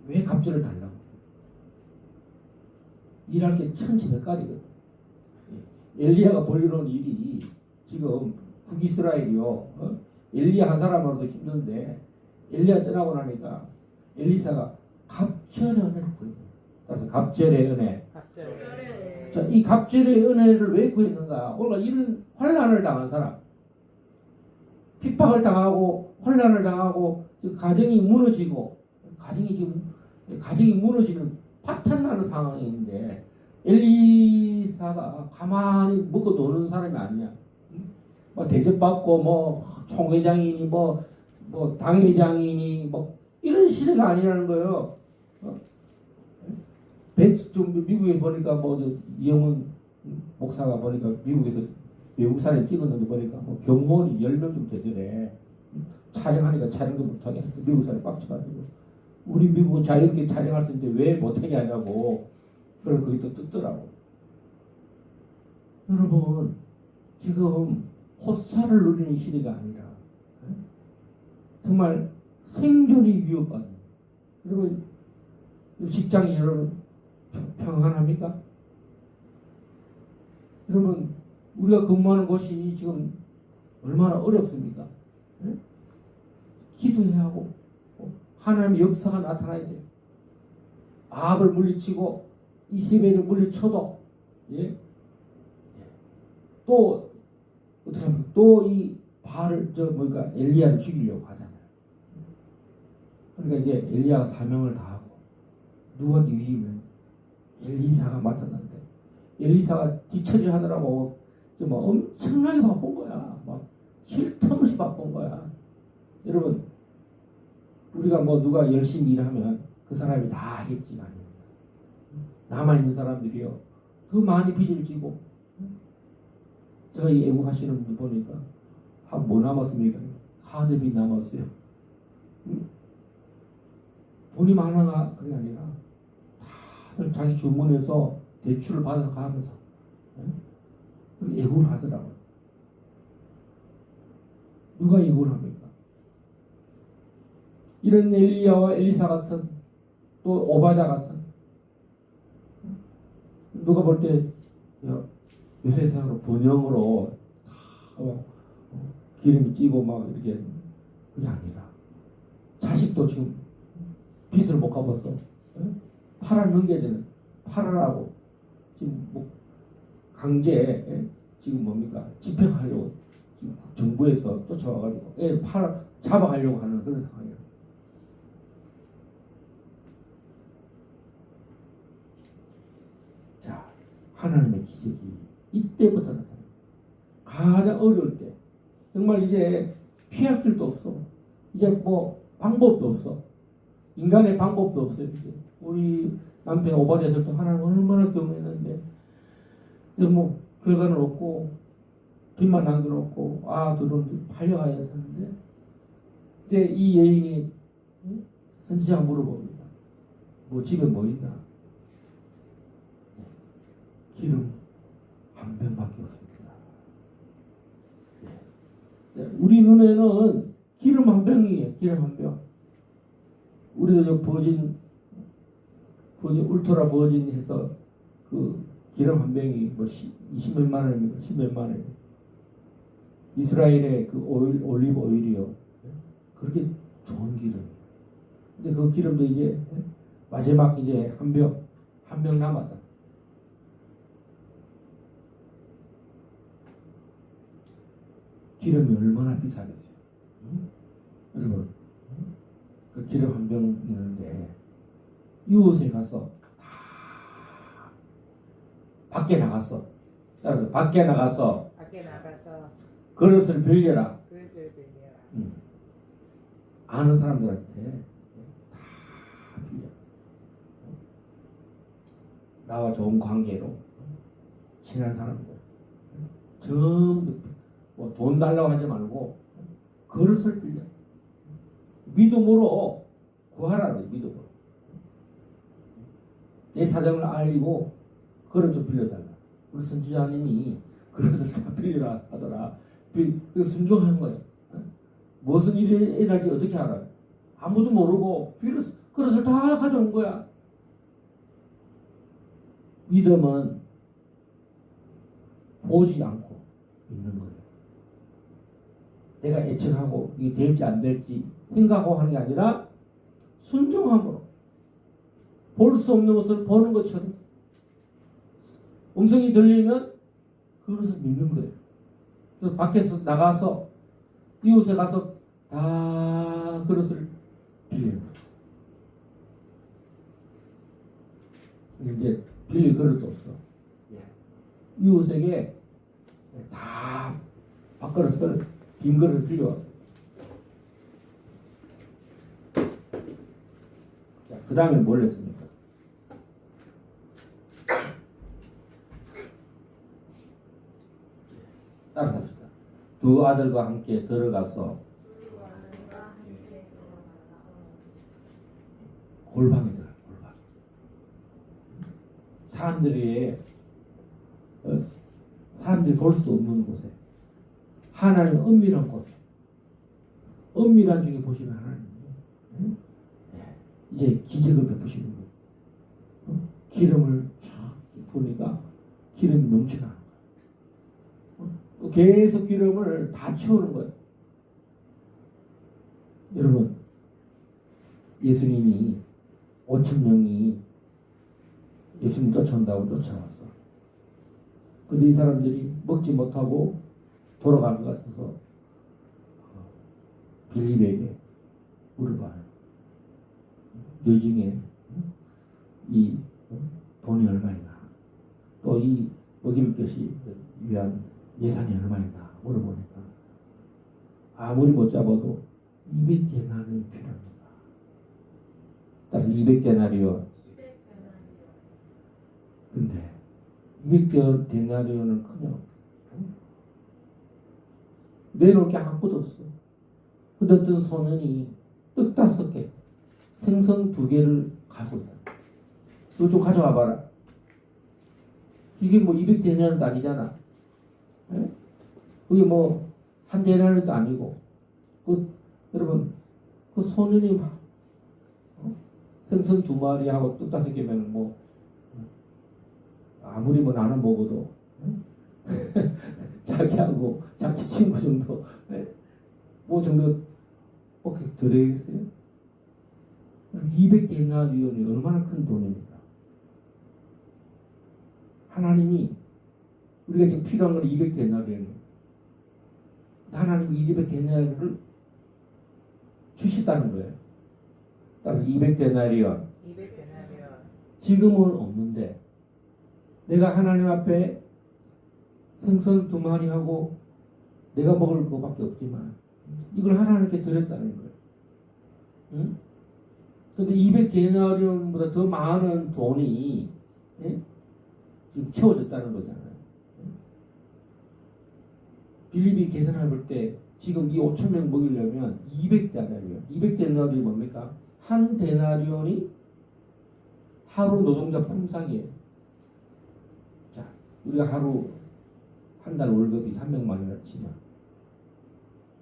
왜 갑절을 달라고? 일할 게 천지백갈이거든. 엘리야가 벌려놓은 일이 지금 북이스라엘이요. 엘리야 한 사람으로도 힘든데 엘리야 떠나고 나니까 엘리사가 갑절의 은혜를 구했다. 따라서 갑절의 은혜. 자, 이 갑절의 은혜를 왜 구했는가? 오늘 이런 환난을 당한 사람, 핍박을 당하고 환난을 당하고 가정이 무너지고 가정이 무너지는 파탄나는 상황인데 엘리사가 가만히 먹고 노는 사람이 아니야. 뭐 대접받고 뭐 총회장이니 뭐 당회장이니 뭐 이런 시대가 아니라는 거예요. 좀 미국에 보니까 뭐 이영훈 목사가 보니까 미국에서 외국 사람 찍었는데 보니까 뭐 경호원이 10명 좀 되더래. 촬영하니까 촬영도 못하게 미국 사람 빡쳐가지고 우리 미국은 자유롭게 촬영할 수 있는데 왜 못하게 하냐고. 그래서 그게 또 뜯더라고. 여러분 지금 호사를 누리는 시대가 아니라 정말 생존이 위협받는. 여러분 직장이 여러분 평안합니까? 여러분 우리가 근무하는 곳이 지금 얼마나 어렵습니까? 기도해야 하고 하나님의 역사가 나타나야 돼요. 아합을 물리치고 이세벨을 물리쳐도 또 어떻게 하면 또 이 바알을 엘리야를 죽이려고 하잖아요. 그러니까 이제 엘리야가 사명을 다하고 누구한테 위임을 엘리사가 맡았는데 엘리사가 뒤처리 하느라고 좀 엄청나게 바쁜 거야. 막 쉴 틈 없이 바쁜 거야. 여러분 우리가 뭐 누가 열심히 일하면 그 사람이 다 하겠지만 남아있는 사람들이요 더 많이 빚을 지고 제가 이 애국하시는 분 보니까 뭐 남았습니까? 카드빚 남았어요. 돈이 많아가 그게 아니라 다들 자기 주문에서 대출을 받아가면서 애국을 하더라고요. 누가 애국을 합니까? 이런 엘리야와 엘리사 같은 또 오바다 같은 누가 볼 때 요새 세상으로 번영으로 기름이 찌고 막 이렇게 그게 아니라 자식도 지금 빚을 못 갚았어. 팔아 넘겨야 되는 팔아라고 지금 뭐 강제 지금 뭡니까 집행하려고 지금 정부에서 쫓아와가지고 팔아 잡아가려고 하는 그런 상황이에요. 자, 하나님의 기적이 이때부터 나타나. 가장 어려울 때 정말 이제 피할 길도 없어. 이제 뭐 방법도 없어. 인간의 방법도 없어요. 이제 우리 남편 오바댜서도 하나님 얼마나 경험했는데 뭐 결과는 없고 빚만 남겨놓고 둘은 팔려가야 되는데 이제 이 여인이 선지자가 물어봅니다. 뭐 집에 뭐 있나? 기름 한 병밖에 없습니다. 우리 눈에는 기름 한 병이에요. 기름 한 병. 우리도 저 버진 울트라 버진 해서 그 기름 한 병이 뭐 20몇만 원입니까? 10몇만 원. 이스라엘의 그 올리브 오일이요. 그렇게 좋은 기름. 근데 그 기름도 이제 마지막 이제 한 병 남았다. 기름이 얼마나 비싸겠어요. 여러분, 그 기름 한 병 있는데 이웃에 가서 다 밖에 나가서 따라서 밖에 나가서 그릇을 빌려라. 아는 사람들한테 다 빌려. 나와 좋은 관계로 친한 사람들 전부 뭐 돈 달라고 하지 말고 그릇을 빌려. 믿음으로 구하라는 믿음으로. 내 사정을 알리고 그릇 좀 빌려달라. 우리 선지자님이 그릇을 다 빌려라 하더라. 그 순종한 거예요. 무슨 일이 일어날지 어떻게 알아요? 아무도 모르고 그릇을 다 가져온 거야. 믿음은 보지 않고 믿는 거예요. 내가 예측하고 이게 될지 안 될지 생각하고 하는 게 아니라 순종함으로 볼 수 없는 것을 보는 것처럼 음성이 들리면 그것을 믿는 거예요. 그래서 밖에서 나가서 이웃에 가서 다 그것을 빌리는 거예요. 이제 빌릴 그릇도 없어. 이웃에게 다 밥그릇을 빈 그릇을 빌려왔어. 그 다음에 뭘 했습니까? 따라서 합시다. 두 아들과 함께 들어가서 골방에 들어가. 골방. 사람들이 볼 수 없는 곳에, 하나님 은밀한 곳에, 은밀한 중에 보시는 하나님이에요. 이제 기적을 베푸시는 거예요. 기름을 쫙 부으니까 기름이 넘쳐나는 거예요. 계속 기름을 다 채우는 거예요. 여러분, 예수님이 5,000명이 예수님 쫓아온다고 쫓아왔어. 근데 이 사람들이 먹지 못하고 돌아갈 것 같아서 빌립에게 물어봐요. 너 중에 이 돈이 얼마 있나? 또 이 먹일 것이 위한 예산이 얼마 있나? 물어보니까 아무리 못 잡아도 200데나리온이 필요합니다. 따라서 200데나리온. 근데 200데나리온은 커녕 내놓을 게 아무것도 없어. 근데 어떤 소년이 떡 5개, 생선 2개를 가고 있다. 이거 좀 가져와 봐라. 이게 뭐 200데나리온도 아니잖아. 에? 그게 뭐 한 데나리온도 아니고. 여러분, 그 소년이 막 생선 2마리하고 떡 5개면 뭐 아무리 뭐 나는 먹어도 자기하고 자기 친구 정도 뭐 정도 혹시 더 되겠어요? 200데나리온이 얼마나 큰 돈입니까? 하나님이 우리가 지금 필요한 건 200데나리온이에요. 하나님이 200데나리온을 주셨다는 거예요. 따라서 200데나리온 지금은 없는데 내가 하나님 앞에 생선 2마리하고 내가 먹을 것밖에 없지만 이걸 하나님께 드렸다는 거예요. 응? 근데 200데나리온보다 더 많은 돈이 지금 채워졌다는 거잖아요. 빌립이 계산해 볼 때 지금 이 5,000명 먹이려면 200데나리온. 200데나리온이 뭡니까? 한 데나리온이 하루 노동자 품삯이에요. 자, 우리가 하루 한 달 월급이 300만 원이라 치면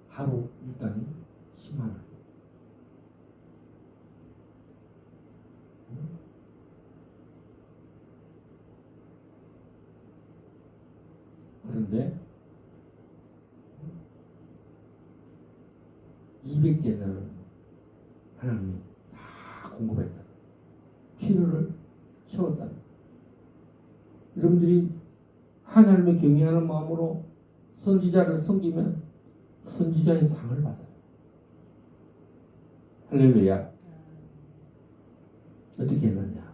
하루 일당이 10만 원. 그런데 200개는 하나님이 다 공급했다. 필요를 채웠다. 여러분들이 하나님을 경외하는 마음으로 선지자를 섬기면 선지자의 상을 받아요. 할렐루야. 어떻게 했느냐?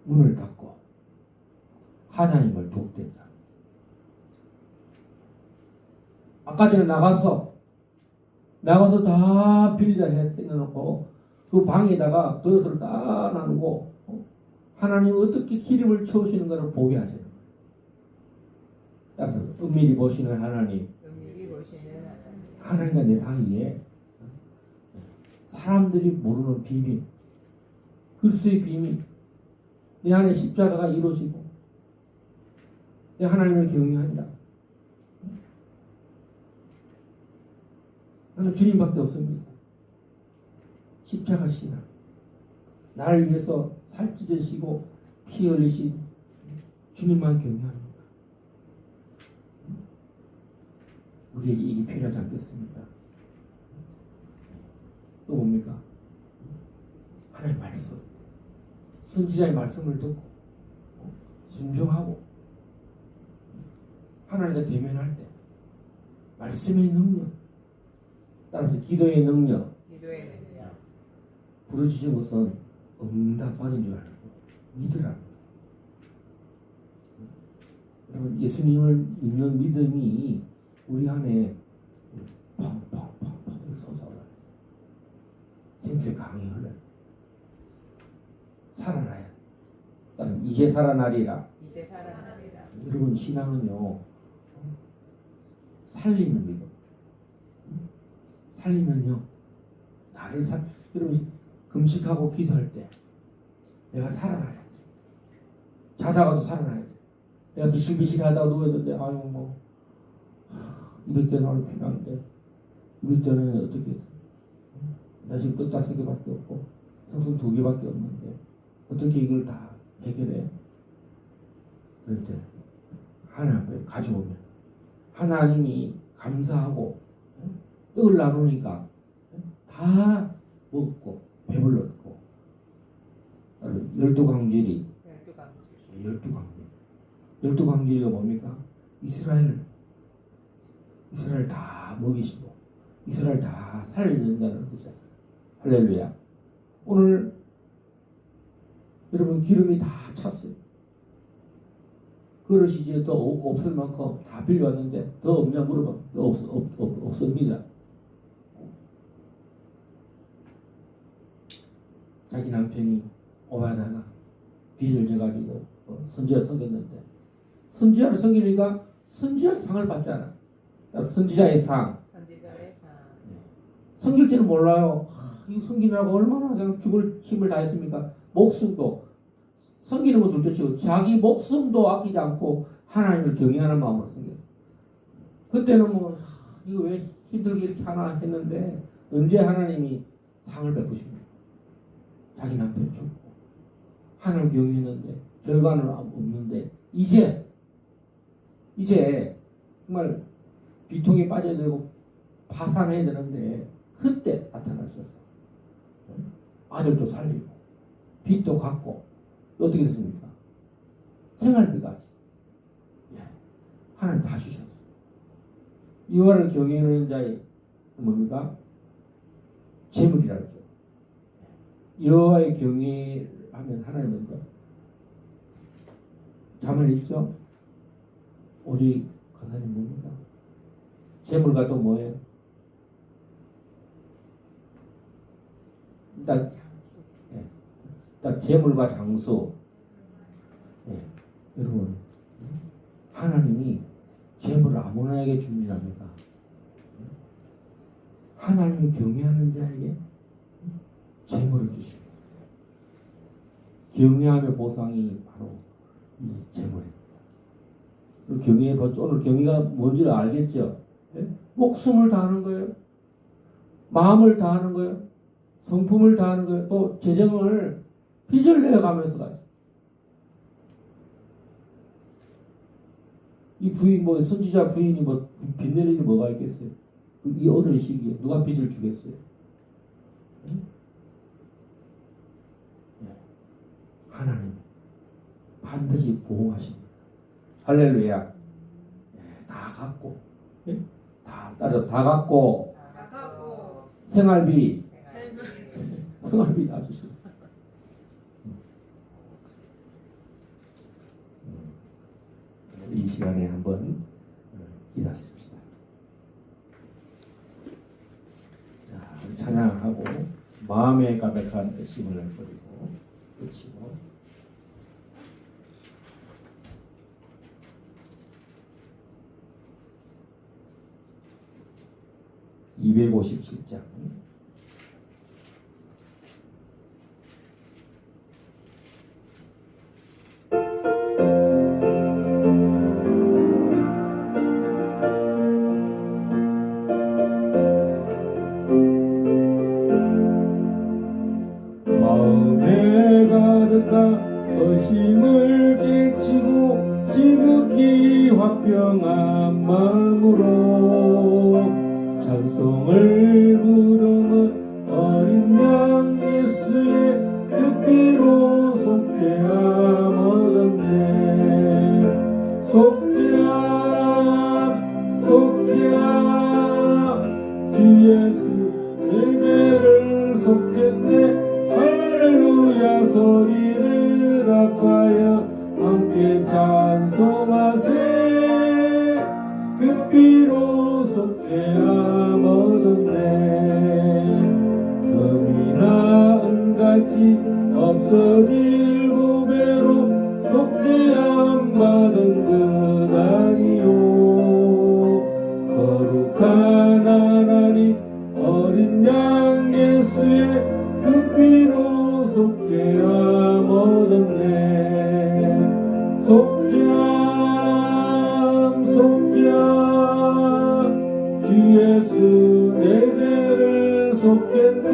문을 닫고 하나님을 돕겠다. 아까 전에 나가서 다 빌려 해놓고 그 방에다가 그릇을 딱 나누고 하나님 어떻게 기름을 채우시는가를 보게 하시는 거예요. 따라서 은밀히 보시는 하나님, 하나님과 내 사이에 사람들이 모르는 비밀, 그리스도의 비밀, 내 안에 십자가가 이루어지고 내 하나님을 경외한다. 나는 주님밖에 없습니다. 십자가 신앙. 나를 위해서 살 찢으시고 피 흘리신 주님만 경외합니다. 우리에게 이게 필요하지 않겠습니까? 또 뭡니까? 하나님의 말씀. 선지자의 말씀을 듣고 순종하고 하나님과 대면할 때 말씀의 능력, 따라서 기도의 능력, 부르짖은 것은 응답받은 줄 알고 믿으라는 거예요. 여러분, 예수님을 믿는 믿음이 우리 안에 펑펑펑펑 솟아올라요. 생체 강이 흘러요. 살아나요. 이제 살아나리라. 여러분, 신앙은요, 살리는 믿음. 살리면요, 여러분, 금식하고 기도할 때 내가 살아나야 돼. 자다가도 살아나야 돼. 내가 비실비실 하다가 누워있는데 아유 뭐 200데나리 필요한데 200데나리는 어떻게 했어? 나 지금 떡 5개밖에 없고 생선 2개밖에 없는데 어떻게 이걸 다 해결해? 그럴 때 하나님 앞에 가져오면 하나님이 감사하고 떡을 나누니까 다 먹고 배불렀고 12광길이 12광길이가 뭡니까? 이스라엘 다 먹이시고 이스라엘 다 살려낸다는 거죠. 할렐루야. 오늘 여러분 기름이 다 찼어요. 그릇이 이제 더 없을 만큼 다 빌려왔는데 더 없냐 물어봐. 없습니다. 자기 남편이 오바다가 빚을 져가지고 선지자를 섬겼는데 선지자를 섬기니까 선지자의 상을 받잖아. 선지자의 상. 섬길 때는 몰라요. 이 섬기느라고 얼마나 그냥 죽을 힘을 다했습니까? 목숨도 섬기는 건 둘째치고 자기 목숨도 아끼지 않고 하나님을 경외하는 마음으로 섬겼어요. 그때는 뭐 이거 왜 힘들게 이렇게 하나 했는데 언제 하나님이 상을 베푸십니까? 자기 남편 죽고 하나님 경외했는데 결과는 없는데 이제 정말 비통이 빠져야 되고 파산해야 되는데 그때 나타나셔서 아들도 살리고 빚도 갚고 또 어떻게 됐습니까? 생활비까지 하나님 다 주셨어요. 여호와를 경외하는 자의 뭡니까? 재물이라고 하죠. 여호와의 경외하면 하나님은 잠을 있죠. 오직 하나님 뭡니까? 재물과 또 뭐예요? 일단 재물과 장수. 여러분, 하나님이 재물을 아무나에게 주지 않는다. 하나님이 경외하는 자에게 재물을 주십니다. 경외함의 보상이 바로 이 재물입니다. 경외의 오늘 경외가 뭔지를 알겠죠? 목숨을 다하는 거예요. 마음을 다하는 거예요. 성품을 다하는 거예요. 또 재정을 빚을 내가면서 가죠. 이 부인 선지자 부인이 빚 낼 일이 뭐가 있겠어요? 이 어려운 시기에 누가 빚을 주겠어요? 하나님 반드시 보호하십니다. 할렐루야. 다 갖고 다 갖고 생활비 다 주십니다. 이 시간에 한번 기도하십시다. 자, 우리 찬양하고 마음에 가득한 의심을 버리고 그치고 (257장) 마음에 가득한 의심을 깨치고 지극히 화평한 마음으로 찬송을 부르는 어린 양 예수의 그 피로 속죄함 얻었네. 속죄함 주 예수 내 죄를 속했네. 할렐루야 소리를 아파여 함께 찬송하세. 그 피로 속죄함 얻었네. 금이나 은같이 없어질 보배로 속죄함 받은 그 아니요. 거룩한 하나님 어린 양 예수의 그 피로 속죄함 얻었네. 속죄함 주 예수 내 죄를 속했네.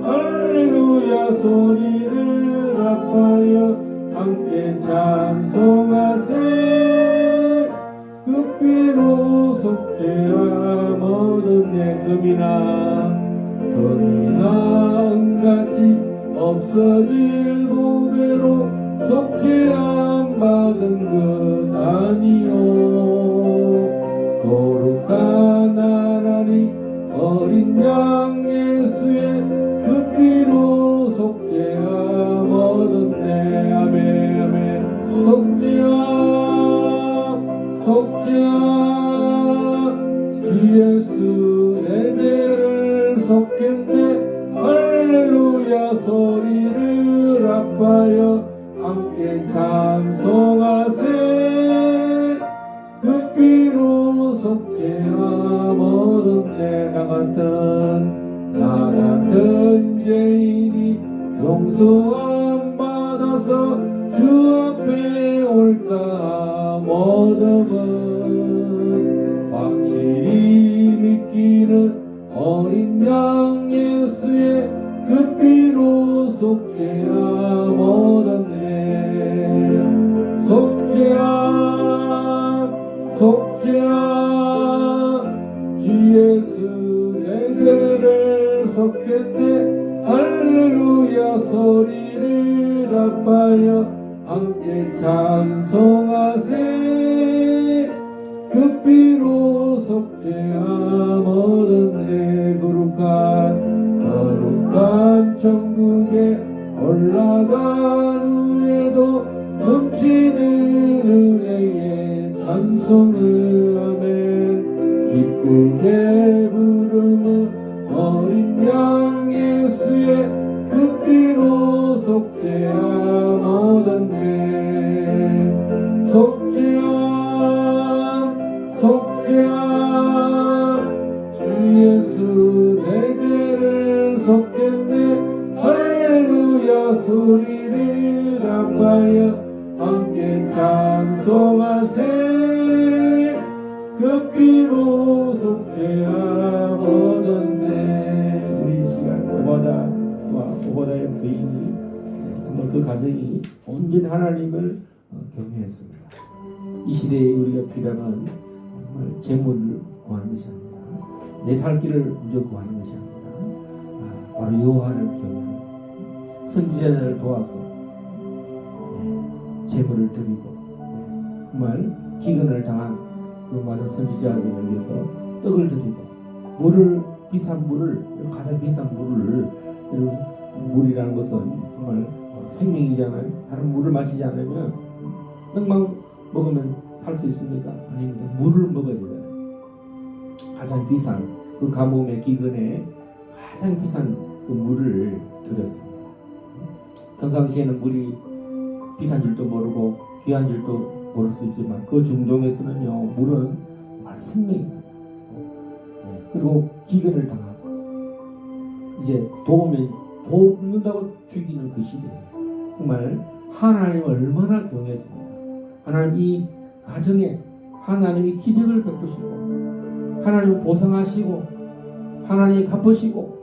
할렐루야 소리를 아파여 함께 찬송하세. 그 피로 속죄함 얻었네. 금이나 은같이 없어질 보배로 속죄함 받은 것 아니요. 거룩한 하나님 어린 양 예수의 그 피로 속죄함 얻었네. 아멘 아멘. 속죄함 주 예수 내 죄를 속했네. 할렐루야 소리를 아파여 함께 찬송하세. 그 피로 속죄함 얻었네. 나 같은 죄인이 용서함 받아서 주 앞에 올다함 얻음은 확실히 믿기는 어린 양 예수의 그 피로 속죄함 얻었네. 속죄함 주 예수 내게를 속겠네 할렐루야 소리를 아파여 함께 찬송하세 그 피로 속죄함 얻었네 거룩한 천국에 올라간 후에도 넘치는 은혜에 찬송을 하면 기쁘게 부르는 어린 양 예수의 그 피로 속죄함 얻었네 속죄함 주 예수 내게를 속겠네 할렐루야 소리를 아파여 함께 찬송하세 그 피로 속죄함 얻었네. 우리 이 시간 오바다와 오바다의 부인이 정말 그 가정이 온전히 하나님을 경외했습니다. 이 시대에 우리가 필요한 정말 재물을 구하는 것이 아니라 내 살 길을 먼저 구하는 것이 아니라 바로 여호와를 경외하는 선지자를 도와서 재물을 드리고 정말 기근을 당한 그 많은 선지자들을 위해서 떡을 드리고 물을 비싼 물을 가장 비싼 물이라는 것은 정말 생명이잖아요. 다른 물을 마시지 않으면 떡만 먹으면 살 수 있습니까? 아닙니다. 물을 먹어야 돼요. 가장 비싼 그 가뭄의 기근에 가장 비싼 그 물을 드렸습니다. 평상시에는 물이 비싼 줄도 모르고 귀한 줄도 모를 수 있지만 그 중동에서는요 물은 정말 생명입니다. 그리고 기근을 당하고 이제 돕는다고 죽이는 그 시대에 정말 하나님을 얼마나 경외했습니까? 하나님 이 가정에 하나님이 기적을 베푸시고 하나님을 보상하시고 하나님이 갚으시고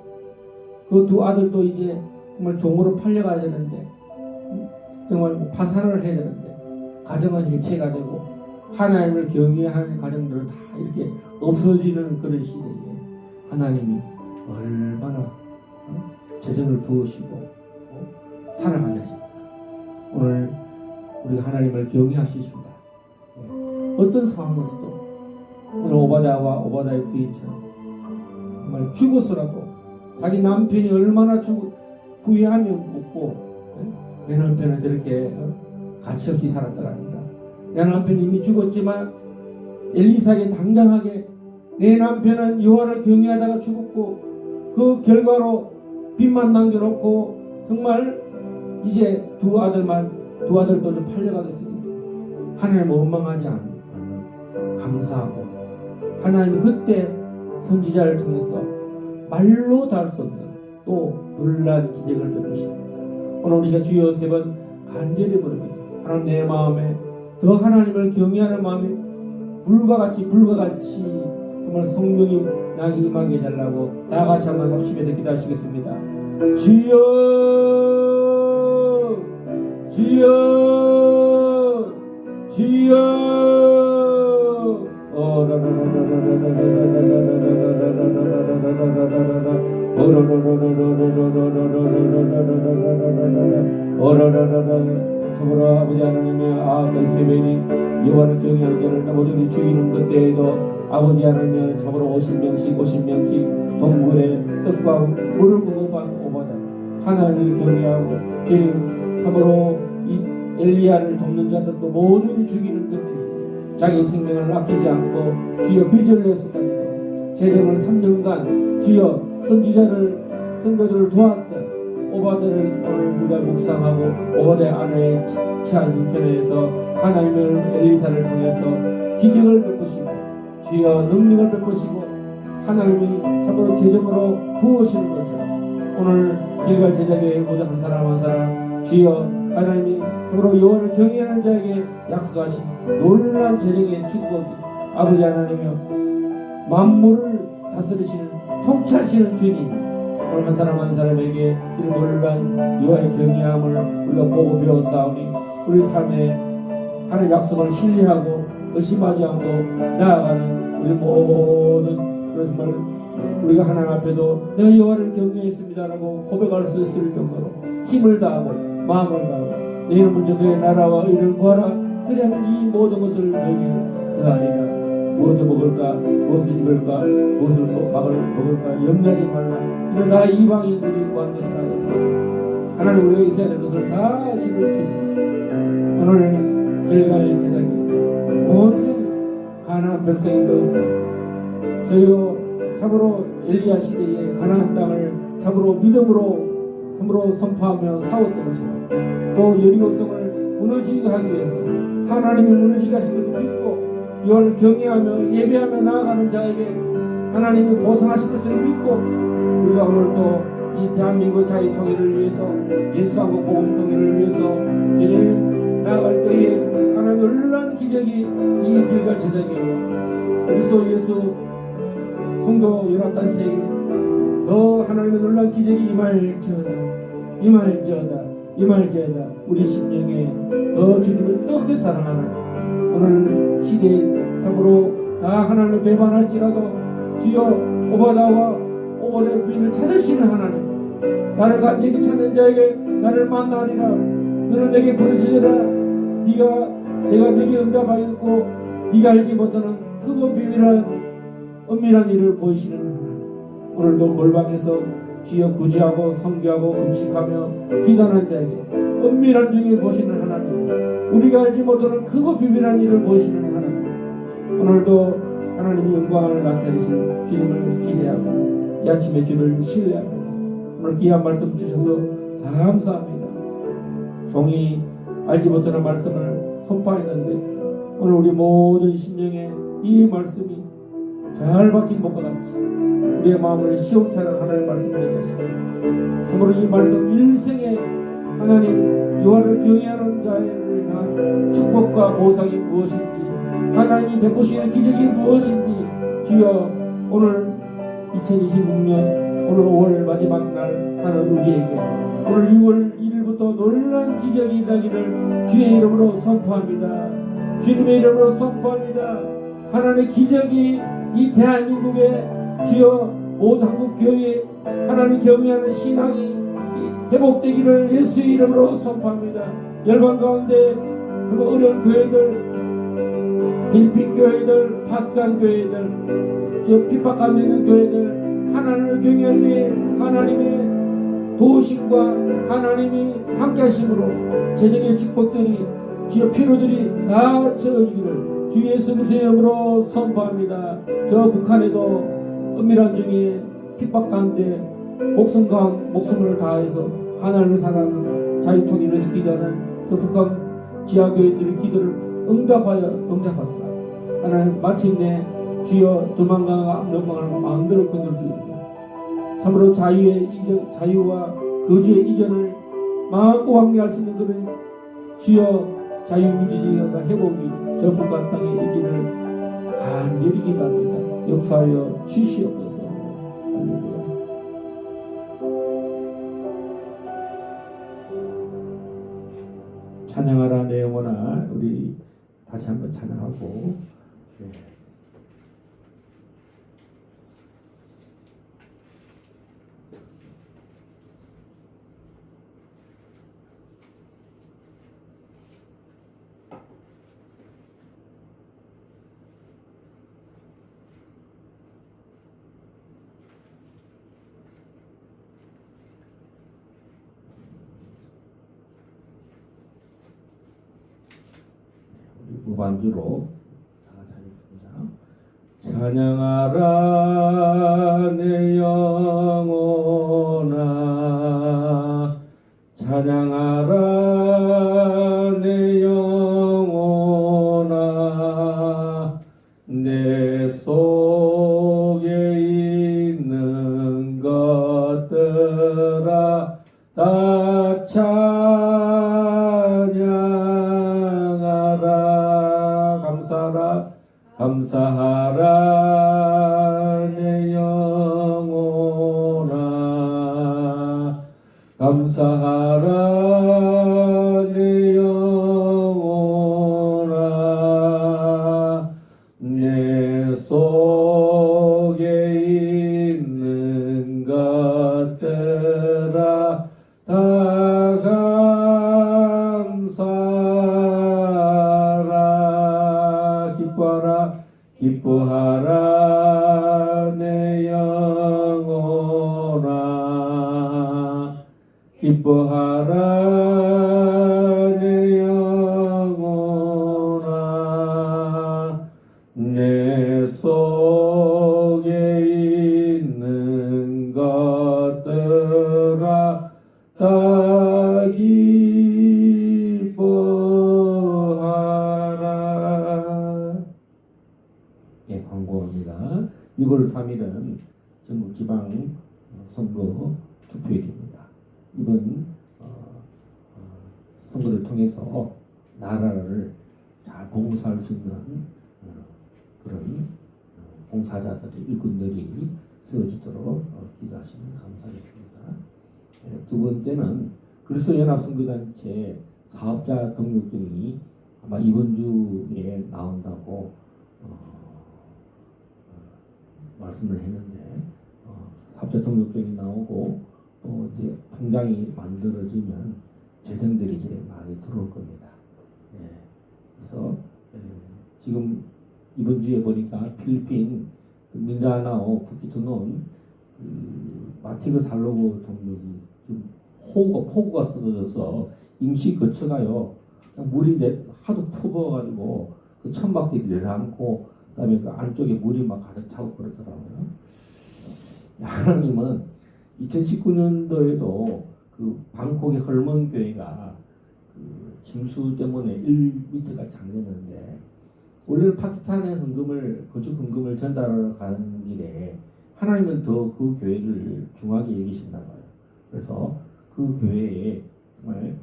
그 두 아들도 이제 정말 종으로 팔려가야 되는데 정말 파산을 해야 되는데 가정은 해체가 되고 하나님을 경외하는 가정들은 다 이렇게 없어지는 그런 시대에 하나님이 얼마나 재정을 부으시고 살아가게 하십니까? 오늘 우리가 하나님을 경외하시십니다. 어떤 상황에서도 오늘 오바다와 오바다의 부인처럼 정말 죽어서라도 자기 남편이 얼마나 후회하며 묻고 내 남편은 저렇게 가치없이 살았다가 아니라 내 남편이 이미 죽었지만 엘리사에게 당당하게 내 남편은 여호와를 경외하다가 죽었고 그 결과로 빚만 남겨놓고 정말 이제 두 아들도 좀 팔려가겠습니다. 하나님 원망하지 않는 감사하고 하나님이 그때 선지자를 통해서 말로 다 할 수 없는 또 놀라운 기적을 베푸십니다. 오늘 우리가 주여 세 번 간절히 부릅니다. 하나님 내 마음에 더 하나님을 경외하는 마음이 불과 같이 정말 성령이 나에게 임하게 해달라고 다 같이 한번 합심해서 기도하시겠습니다. 주여 주여 주여 참으로 아버지 하나님의 그 새벽에 여호와를 경외하는 자를 모조리 죽이는 그때에도 아버지 하나님의 참으로 50명씩 동굴에 떡과 물을 공급한 오바다 하나님을 경외하고 주님 참으로 이 엘리야를 돕는 자들도 모조리 죽이는 그때 자기 생명을 아끼지 않고 주여 빚을 내서까지도 재정을 3년간 주여 선교들을 도왔던 오바다를 오늘 우리가 묵상하고 오바다의 아내의 처한 형편에서 하나님을 엘리사를 통해서 기적을 베푸시고 주여 능력을 베푸시고 하나님이 참으로 재정으로 부으시는 것처럼 오늘 길갈 제자교회 모두 한 사람 주여 하나님이 참으로 여호와를 경외하는 자에게 약속하신 놀라운 재정의 축복이 아버지 하나님이여 만물을 다스리시는 통치하시는 주님 오늘 한 사람에게 이런 놀라운 여호와의 경외함을 우리가 보고 배웠사오니 우리 삶에 하나님의 약속을 신뢰하고 의심하지 않고 나아가는 우리 모든 그런 정말 우리가 하나님 앞에도 내가 여호와를 경외했습니다라고 고백할 수 있을 정도로 힘을 다하고 마음을 다하고 너희는 먼저 그의 나라와 의를 구하라. 그러면 이 모든 것을 너희에게 더하리라. 무엇을 먹을까, 무엇을 입을까, 무엇을 먹을까 염려하지 말라. 이는 다 이방인들이 구한 것이라 해서 하나님 우리가 있어야 될 것을 다 하시는 주. 오늘 길갈 제사기 온전히 가나안 백성이 되어서 저희가 참으로 엘리야 시대에 가나안 땅을 참으로 믿음으로 선포하며 싸웠던 것처럼 또 여리고성을 무너지게 하기 위해서 하나님이 무너지게 하신 것을 믿고 이걸 경외하며 예배하며 나아가는 자에게 하나님이 보상하신 것을 믿고 우리가 오늘 또 이 대한민국 자유 통일을 위해서 예수하고 복음 통일을 위해서 주님 나아갈 때에 하나님의 놀라운 기적이 이 길갈 제사기에 그리스도 예수 선교 연합단체에게 더 하나님의 놀라운 기적이 임할지어다 우리 심령에 더 주님을 뜨겁게 사랑하는 오늘 시대에 참으로 다 하나님을 배반할지라도 주여 오바다의 부인을 찾으시는 하나님 나를 간절히 찾는 자에게 나를 만나리라. 너는 내게 부르시리라. 내가 내게 응답하였고 네가 알지 못하는 크고 비밀한 은밀한 일을 보이시는 하나님 오늘도 골방에서 주여 구제하고 성교하고 금식하며 기도하는 자에게 은밀한 중에 보시는 하나님 우리가 알지 못하는 크고 비밀한 일을 보시는 하나님 오늘도 하나님이 영광을 나타내실 주님을 기대하고 이 아침의 주를 신뢰합니다. 오늘 귀한 말씀 주셔서 감사합니다. 종이 알지 못하는 말씀을 선포했는데 오늘 우리 모든 심령에 이 말씀이 잘 박힌 것과 같이 우리의 마음을 시원케 하는 하나님의 말씀 되게 하시고 참으로 이 말씀 일생에 하나님 여호와를 경외하는 자를 향한 축복과 보상이 무엇인지 하나님이 베푸시는 기적이 무엇인지 주여 오늘 2026년 오늘 5월 마지막 날 하는 우리에게 오늘 6월 1일부터 놀라운 기적이 일어나기를 주의 이름으로 선포합니다. 주님의 이름으로 선포합니다. 하나님의 기적이 이 대한민국에 주여 모든 한국교회 하나님 경외하는 신앙이 회복되기를 예수의 이름으로 선포합니다. 열방 가운데 정말 어려운 교회들 필리핀 교회들 박산 교회들 저 핍박 가운데 있는 교회들 하나님을 경외할 때 하나님의 도우심과 하나님이 함께하심으로 재정의 축복들이 주여 피로들이 다 채워지기를 주 예수 그리스도의 이름으로 선포합니다. 저 북한에도 은밀한 중에 핍박 가운데 목숨을 다해서 하나님을 사랑하는 자유통일을 위해서 기도하는 그 북한 지하교인들의 기도를 응답하사 하나님 마침내 주여 도망가가 명망을 마음대로 건들 수 있는 참으로 자유와 거주의 이전을 마음껏 확리할 수 있는 그런 주여 자유민주주의가 회복이 저 북한 땅에 있기를 간절히 기도합니다. 역사하여 주시옵소서. 할렐루야. 찬양하라 내 영혼아. 우리 다시 한번 찬양하고 무반주로 다 하겠습니다. 찬양하라 내 영혼아 찬양하라 내 영혼아 내 속에 있는 것들아 다 감사하라 내 영혼아 감사하라 내 영혼아 내 속에 있는 것들아 다 감사하라. 기뻐하라 기뻐하라 내 영혼아. 기뻐하라 내 영혼아. 내 속에 있는 것들아 다 기뻐하라. 예, 광고입니다. 6월 3일은 전국 지방 선거 투표일입니다. 이번 선거를 통해서 나라를 잘 봉사할 수 있는 그런 봉사자들의 일꾼들이 세워지도록 기도하시면 감사하겠습니다. 두 번째는 그리스도연합선교단체 사업자 등록증이 아마 이번 주에 나온다고 말씀을 했는데 사업자 등록증이 나오고 또 이제 통장이 만들어지면 재정들이 이제 많이 들어올 겁니다. 그래서 지금 이번 주에 보니까 필리핀 그 민다나오 쿠키토는 마티그 살로고 동력이 지금 폭우가 쏟아져서 임시 거처가요 그냥 물이 하도 퍼부어가지고 그 천막들이 내려앉고 그다음에 그 안쪽에 물이 막 가득 차고 그러더라고요. 하나님은 2019년도에도 그 방콕의 헐먼 교회가 그 침수 때문에 1m가 잠겼는데 원래는 파키스탄에 건축 헌금을 전달하러 가는 길에 하나님은 더 그 교회를 중하게 여기신다 봐요. 그래서 그 교회에 정말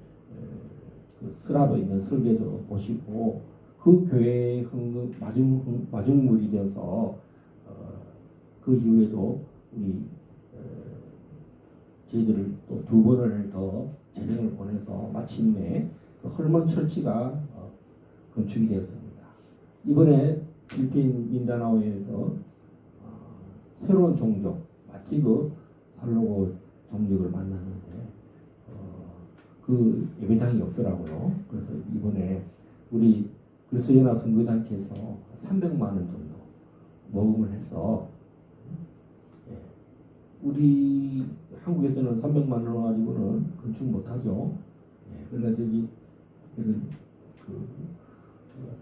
그 스라브에 있는 설계도 오시고 그 교회의 헌금 마중물이 되어서 그 이후에도 우리 저희들을 또 2번을 더 재정을 보내서 마침내 그 헐먼 철치가 건축이 되었습니다. 이번에 필리핀 민다나오에서 새로운 종족 마티그 살로고 종족을 만났는데 그 예배당이 없더라고요. 그래서 이번에 우리 그리스도연합선교단체에서 300만 원 정도 모금을 해서 우리 한국에서는 300만 원 가지고는 건축 못하죠. 그러나 저기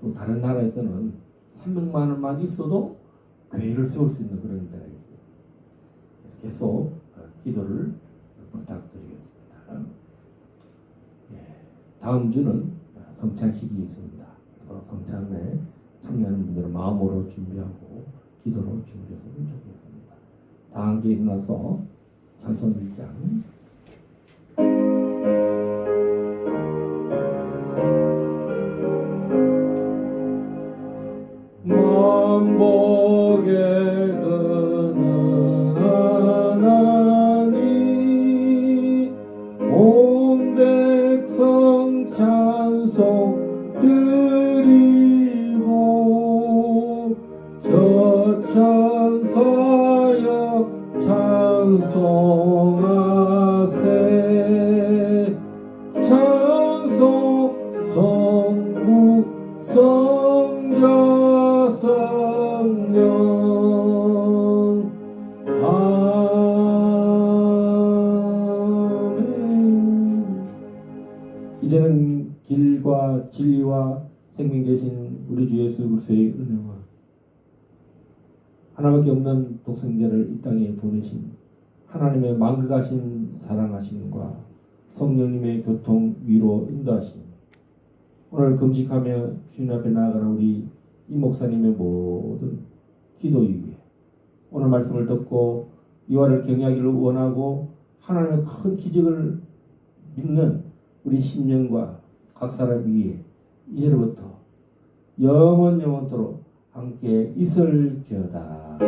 또 다른 나라에서는 300만 원만 있어도 교회를 세울 수 있는 그런 데가 있어요. 계속 기도를 부탁드리겠습니다. 다음 주는 성찬식이 있습니다. 그래서 성찬에 참여하는 분들은 마음으로 준비하고 기도로 준비했으면 좋겠습니다. 다 함께 일어나서 찬송 1장 만복에 드는 하나님 온 백성 찬송 드리고 저천사여 찬송하세 찬송 성부 성자 성령 아멘. 이제는 길과 진리와 생명 되신 우리 주 예수 그리스도의 은혜와 하나밖에 없는 독생자를 이 땅에 보내신 하나님의 만극하신 사랑하심과 성령님의 교통 위로 인도하심 오늘 금식하며 주님 앞에 나아가는 우리 이 목사님의 모든 기도 위에 오늘 말씀을 듣고 이와를 경외하기를 원하고 하나님의 큰 기적을 믿는 우리 심령과 각 사람 위에 이제로부터 영원토록 함께 있을지어다.